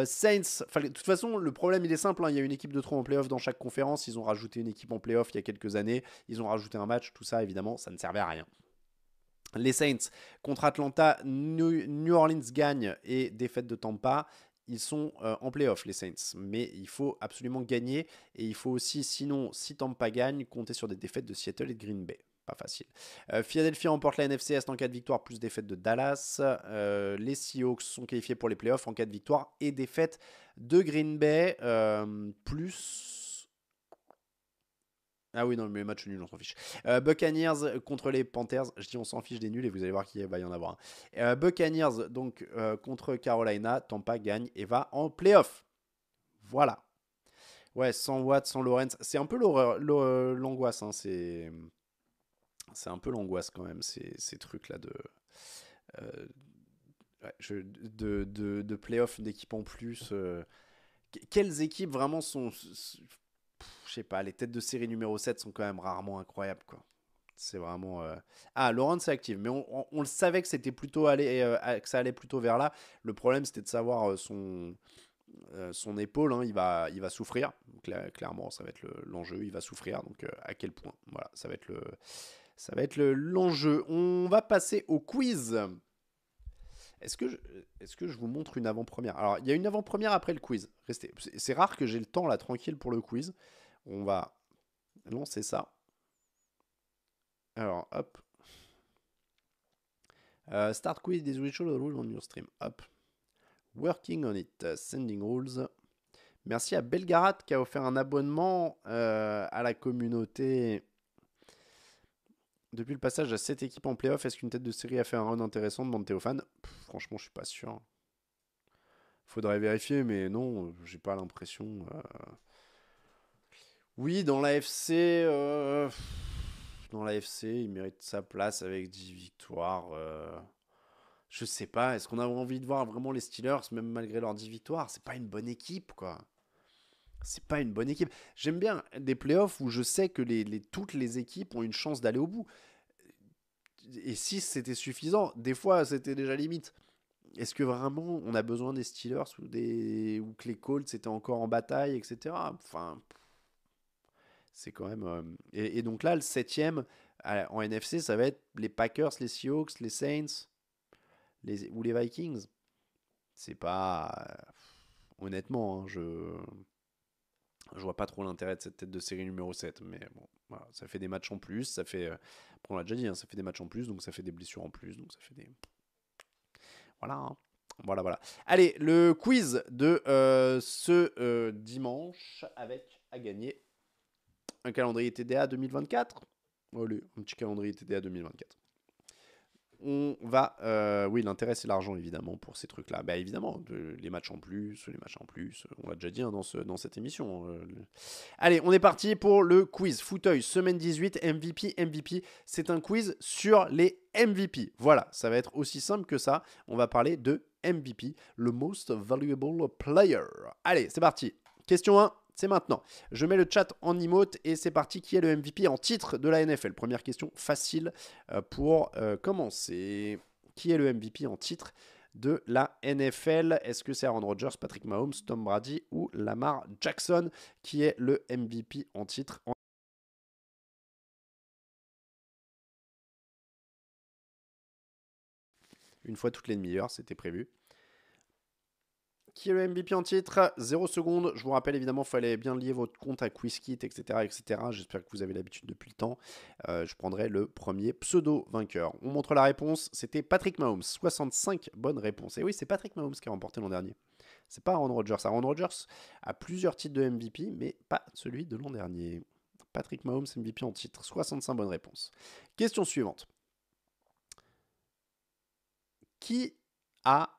Saints, de toute façon, le problème il est simple. Il y a une équipe de trop en playoff dans chaque conférence. Ils ont rajouté une équipe en playoff il y a quelques années. Ils ont rajouté un match. Tout ça, évidemment, ça ne servait à rien. Les Saints contre Atlanta, New Orleans gagne et défaite de Tampa. Ils sont en playoff, les Saints. Mais il faut absolument gagner. Et il faut aussi, sinon, si Tampa gagne, compter sur des défaites de Seattle et de Green Bay. Pas facile. Philadelphie remporte la NFC Est en cas de victoire plus défaite de Dallas. Les Seahawks sont qualifiés pour les playoffs en cas de victoire et défaite de Green Bay. Plus... Ah oui, non, mais match nul, on s'en fiche. Buccaneers contre les Panthers. Je dis on s'en fiche des nuls et vous allez voir qu'il va y en avoir un. Buccaneers donc contre Carolina. Tampa gagne et va en playoff. Voilà. Ouais, sans Watt, sans Lawrence. C'est un peu l'angoisse. Hein. C'est un peu l'angoisse quand même, ces trucs-là de playoff d'équipe en plus. Quelles équipes vraiment sont... Je sais pas, les têtes de série numéro 7 sont quand même rarement incroyables, quoi. C'est vraiment... Ah, Lawrence est active, mais on le savait que c'était plutôt que ça allait plutôt vers là. Le problème, c'était de savoir son épaule, hein, il va souffrir. Clairement, ça va être l'enjeu, il va souffrir. Donc, à quel point? Voilà, ça va être l'enjeu. On va passer au quiz. Est-ce que je vous montre une avant-première? Alors, il y a une avant-première après le quiz. Restez. C'est rare que j'ai le temps là tranquille pour le quiz. On va lancer ça. Alors, hop. Start quiz is virtual rule on your stream. Hop. Working on it. Sending rules. Merci à Belgarat qui a offert un abonnement à la communauté. Depuis le passage à 7 équipes en playoff, est-ce qu'une tête de série a fait un run intéressant? Demande Théophane. Franchement, je suis pas sûr. Faudrait vérifier, mais non, j'ai pas l'impression. Oui, dans l'AFC, il mérite sa place avec 10 victoires. Je sais pas, est-ce qu'on a envie de voir vraiment les Steelers, même malgré leurs 10 victoires? C'est pas une bonne équipe, quoi. C'est pas une bonne équipe. J'aime bien des playoffs où je sais que toutes les équipes ont une chance d'aller au bout. Et si c'était suffisant, des fois c'était déjà limite. Est-ce que vraiment on a besoin des Steelers ou que les Colts étaient encore en bataille, etc. Enfin, c'est quand même... Et donc là, le 7ème en NFC, ça va être les Packers, les Seahawks, les Saints ou les Vikings. C'est pas... honnêtement, hein, je vois pas trop l'intérêt de cette tête de série numéro 7. Mais bon, voilà, ça fait des matchs en plus. Ça fait... on l'a déjà dit, hein, ça fait des matchs en plus, donc ça fait des blessures en plus. Donc ça fait des... Voilà, hein. Voilà. Allez, le quiz de ce dimanche avec à gagner un calendrier TDA 2024. Allez, un petit calendrier TDA 2024. On va... oui, l'intérêt, c'est l'argent, évidemment, pour ces trucs-là. Bah, évidemment, les matchs en plus, on l'a déjà dit hein, dans cette émission. Allez, on est parti pour le quiz. Fauteuil, semaine 18, MVP. C'est un quiz sur les MVP. Voilà, ça va être aussi simple que ça. On va parler de MVP, le Most Valuable Player. Allez, c'est parti. Question 1. C'est maintenant. Je mets le chat en emote et c'est parti. Qui est le MVP en titre de la NFL? Première question facile pour commencer. Qui est le MVP en titre de la NFL? Est-ce que c'est Aaron Rodgers, Patrick Mahomes, Tom Brady ou Lamar Jackson qui est le MVP en titre? Une fois toutes les demi-heures, c'était prévu. Qui est le MVP en titre? 0 secondes. Je vous rappelle évidemment, il fallait bien lier votre compte à QuizKit, etc. etc. J'espère que vous avez l'habitude depuis le temps. Je prendrai le premier pseudo-vainqueur. On montre la réponse. C'était Patrick Mahomes. 65 bonnes réponses. Et oui, c'est Patrick Mahomes qui a remporté l'an dernier. C'est pas Aaron Rodgers. Aaron Rodgers a plusieurs titres de MVP, mais pas celui de l'an dernier. Patrick Mahomes, MVP en titre. 65 bonnes réponses. Question suivante. Qui a...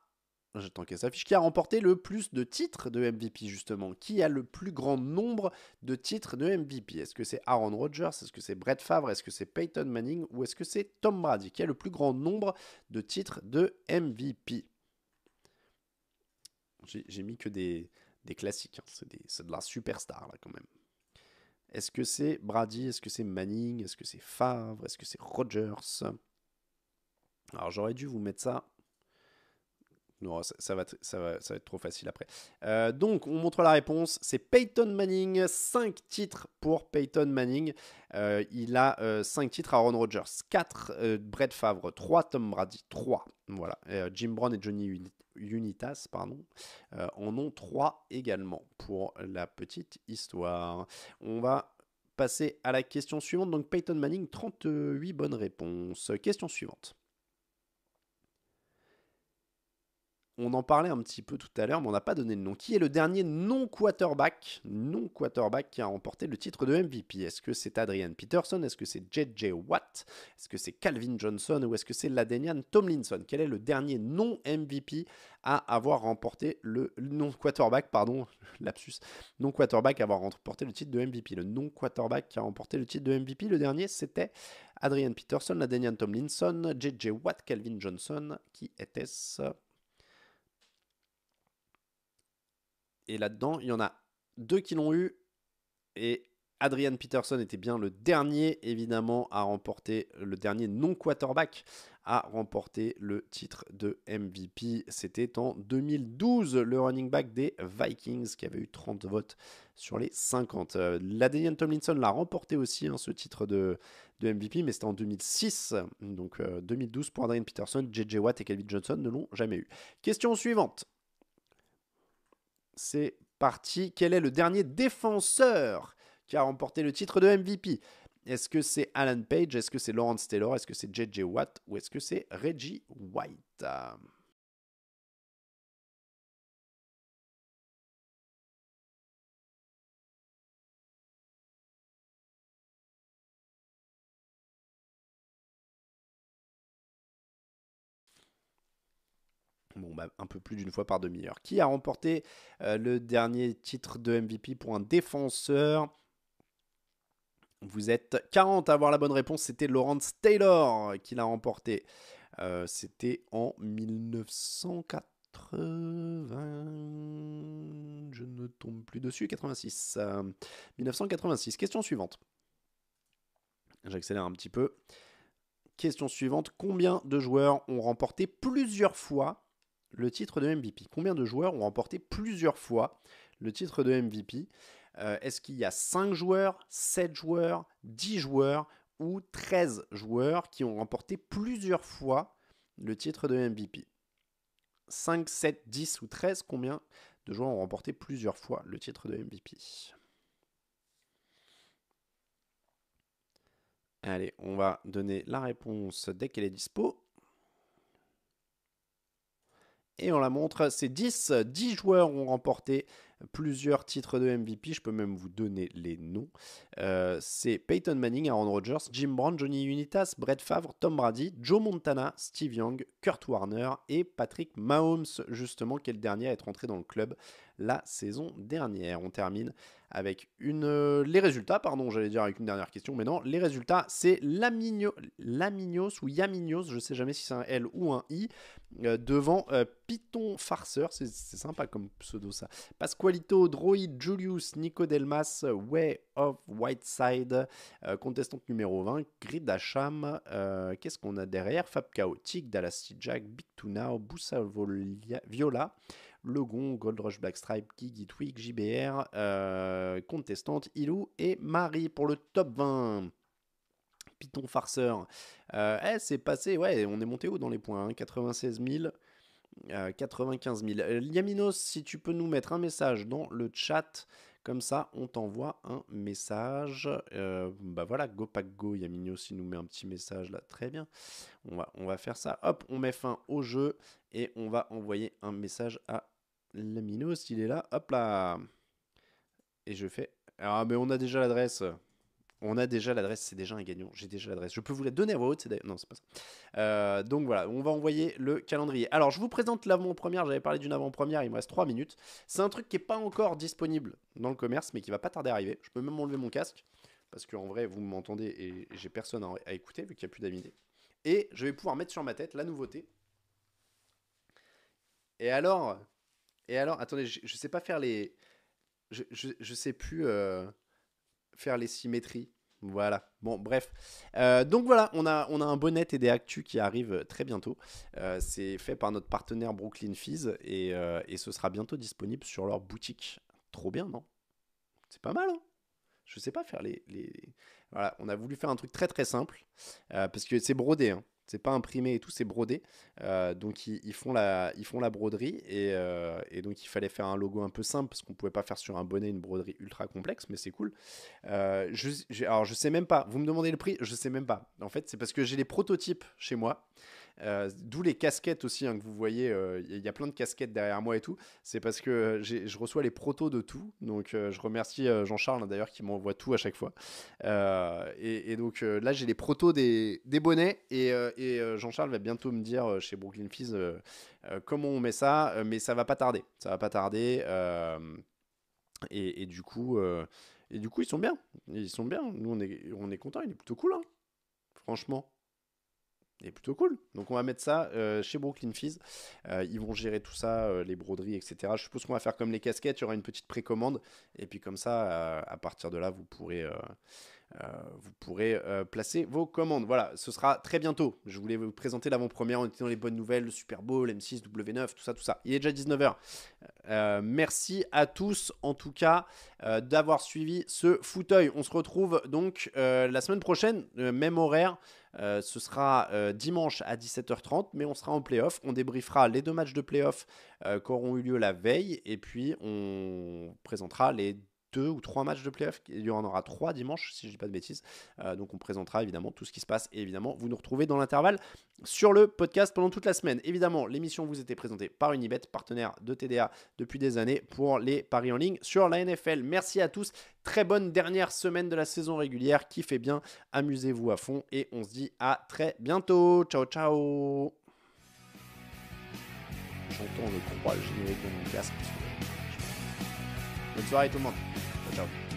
J'attends qu'elle s'affiche. Qui a remporté le plus de titres de MVP, justement? Qui a le plus grand nombre de titres de MVP? Est-ce que c'est Aaron Rodgers? Est-ce que c'est Brett Favre? Est-ce que c'est Peyton Manning? Ou est-ce que c'est Tom Brady? Qui a le plus grand nombre de titres de MVP? J'ai mis que des classiques. Hein. C'est de la superstar, là, quand même. Est-ce que c'est Brady? Est-ce que c'est Manning? Est-ce que c'est Favre? Est-ce que c'est Rodgers? Alors, j'aurais dû vous mettre ça... Non, ça va être trop facile après. Donc, on montre la réponse. C'est Peyton Manning. 5 titres pour Peyton Manning. Il a 5 titres. Aaron Rodgers, 4. Brett Favre, 3. Tom Brady, 3. Voilà. Jim Brown et Johnny Unitas en ont 3 également pour la petite histoire. On va passer à la question suivante. Donc, Peyton Manning, 38 bonnes réponses. Question suivante. On en parlait un petit peu tout à l'heure, mais on n'a pas donné le nom. Qui est le dernier non-quarterback qui a remporté le titre de MVP? Est-ce que c'est Adrian Peterson? Est-ce que c'est J.J. Watt? Est-ce que c'est Calvin Johnson? Ou est-ce que c'est LaDainian Tomlinson? Quel est le dernier non-MVP à avoir remporté le non-quarterback, pardon, lapsus, non-quarterback à avoir remporté le titre de MVP? Le non-quarterback qui a remporté le titre de MVP, le dernier, c'était Adrian Peterson, LaDainian Tomlinson, J.J. Watt, Calvin Johnson. Qui était-ce? Et là-dedans, il y en a 2 qui l'ont eu. Et Adrian Peterson était bien le dernier, évidemment, à remporter, le dernier non-quarterback à remporter le titre de MVP. C'était en 2012, le running back des Vikings, qui avait eu 30 votes sur les 50. LaDainian Tomlinson l'a remporté aussi, hein, ce titre de MVP, mais c'était en 2006. Donc 2012 pour Adrian Peterson, J.J. Watt et Calvin Johnson ne l'ont jamais eu. Question suivante. C'est parti. Quel est le dernier défenseur qui a remporté le titre de MVP? Est-ce que c'est Alan Page? Est-ce que c'est Lawrence Taylor? Est-ce que c'est J.J. Watt? Ou est-ce que c'est Reggie White? Bon, bah, un peu plus d'une fois par demi-heure. Qui a remporté le dernier titre de MVP pour un défenseur? Vous êtes 40 à avoir la bonne réponse. C'était Lawrence Taylor qui l'a remporté. C'était en 1980. Je ne tombe plus dessus. 86. 1986. Question suivante. J'accélère un petit peu. Question suivante. Combien de joueurs ont remporté plusieurs fois le titre de MVP? Combien de joueurs ont remporté plusieurs fois le titre de MVP? Est-ce qu'il y a 5 joueurs, 7 joueurs, 10 joueurs ou 13 joueurs qui ont remporté plusieurs fois le titre de MVP? 5, 7, 10 ou 13, combien de joueurs ont remporté plusieurs fois le titre de MVP? Allez, on va donner la réponse dès qu'elle est dispo. Et on la montre, c'est 10. 10 joueurs ont remporté plusieurs titres de MVP. Je peux même vous donner les noms. C'est Peyton Manning, Aaron Rodgers, Jim Brown, Johnny Unitas, Brett Favre, Tom Brady, Joe Montana, Steve Young, Kurt Warner et Patrick Mahomes, justement, qui est le dernier à être entré dans le club la saison dernière. On termine avec les résultats, pardon, j'allais dire avec une dernière question, mais non, les résultats, c'est Lamignos ou Yamignos, je ne sais jamais si c'est un L ou un I, devant Python Farceur, c'est sympa comme pseudo ça, Pasqualito, Droid, Julius, Nico Delmas, Way of Whiteside, contestante numéro 20, Grid Hacham, qu'est-ce qu'on a derrière? Fab Chaotique, Dallas Jack, Big Tuna, Boussa Viola, Logon, Gold Rush Blackstripe, Gigi Twig, JBR, contestante, Ilou et Marie pour le top 20. Python Farceur. C'est passé, ouais, on est monté haut dans les points, hein, 96 000. 95 000. Liaminos, si tu peux nous mettre un message dans le chat, comme ça, on t'envoie un message. Bah voilà, go pack go, Yaminos, il nous met un petit message là. Très bien. On va faire ça. Hop, on met fin au jeu et on va envoyer un message à Liaminos. Il est là. Hop là. Et je fais... Ah, mais on a déjà l'adresse. On a déjà l'adresse, c'est déjà un gagnant. J'ai déjà l'adresse. Je peux vous la donner à voix haute. Non, c'est pas ça. Donc voilà, on va envoyer le calendrier. Alors, je vous présente l'avant-première. J'avais parlé d'une avant-première. Il me reste 3 minutes. C'est un truc qui n'est pas encore disponible dans le commerce, mais qui va pas tarder à arriver. Je peux même enlever mon casque parce qu'en vrai, vous m'entendez et j'ai personne à écouter vu qu'il n'y a plus d'amis. Et je vais pouvoir mettre sur ma tête la nouveauté. Et alors, attendez, je sais pas faire les... Je sais plus... faire les symétries. Voilà. Bon, bref. Donc voilà, on a un bonnet et des actus qui arrivent très bientôt. C'est fait par notre partenaire Brooklyn Fizz et ce sera bientôt disponible sur leur boutique. Trop bien, non? C'est pas mal, hein? Je sais pas faire les... Voilà, on a voulu faire un truc très très simple parce que c'est brodé, hein. C'est pas imprimé et tout, c'est brodé. Donc ils font la broderie et donc il fallait faire un logo un peu simple parce qu'on pouvait pas faire sur un bonnet une broderie ultra complexe, mais c'est cool. Alors je sais même pas, vous me demandez le prix, je sais même pas. En fait, c'est parce que j'ai les prototypes chez moi. D'où les casquettes aussi, hein, que vous voyez, il y a plein de casquettes derrière moi et tout. C'est parce que je reçois les protos de tout. Donc je remercie Jean-Charles, hein, d'ailleurs, qui m'envoie tout à chaque fois. Et donc là, j'ai les protos des bonnets. Et Jean-Charles va bientôt me dire chez Brooklyn Fizz comment on met ça. Mais ça va pas tarder. Ça va pas tarder. Et du coup, ils sont bien. Ils sont bien. Nous, on est contents. Il est plutôt cool, hein, franchement. Il est plutôt cool. Donc on va mettre ça chez Brooklyn Fizz. Ils vont gérer tout ça, les broderies, etc. Je suppose qu'on va faire comme les casquettes, il y aura une petite précommande. Et puis comme ça, à partir de là, vous pourrez placer vos commandes. Voilà, ce sera très bientôt. Je voulais vous présenter l'avant-première. On était dans les bonnes nouvelles, le Super Bowl, M6, W9, tout ça. Il est déjà 19h. Merci à tous, en tout cas, d'avoir suivi ce fauteuil. On se retrouve donc la semaine prochaine, même horaire. Ce sera dimanche à 17h30, mais on sera en play-off. On débriefera les 2 matchs de play-off qui auront eu lieu la veille. Et puis, on présentera les 2 ou 3 matchs de play-off. Il y en aura 3 dimanche, si je ne dis pas de bêtises. Donc, on présentera évidemment tout ce qui se passe. Et évidemment, vous nous retrouvez dans l'intervalle sur le podcast pendant toute la semaine. Évidemment, l'émission vous était présentée par Unibet, partenaire de TDA depuis des années pour les paris en ligne sur la NFL. Merci à tous. Très bonne dernière semaine de la saison régulière. Kiffez bien, amusez-vous à fond. Et on se dit à très bientôt. Ciao, ciao. J'entends, je crois, le générique de mon casque. Bonne soirée tout le monde. Ciao, ciao.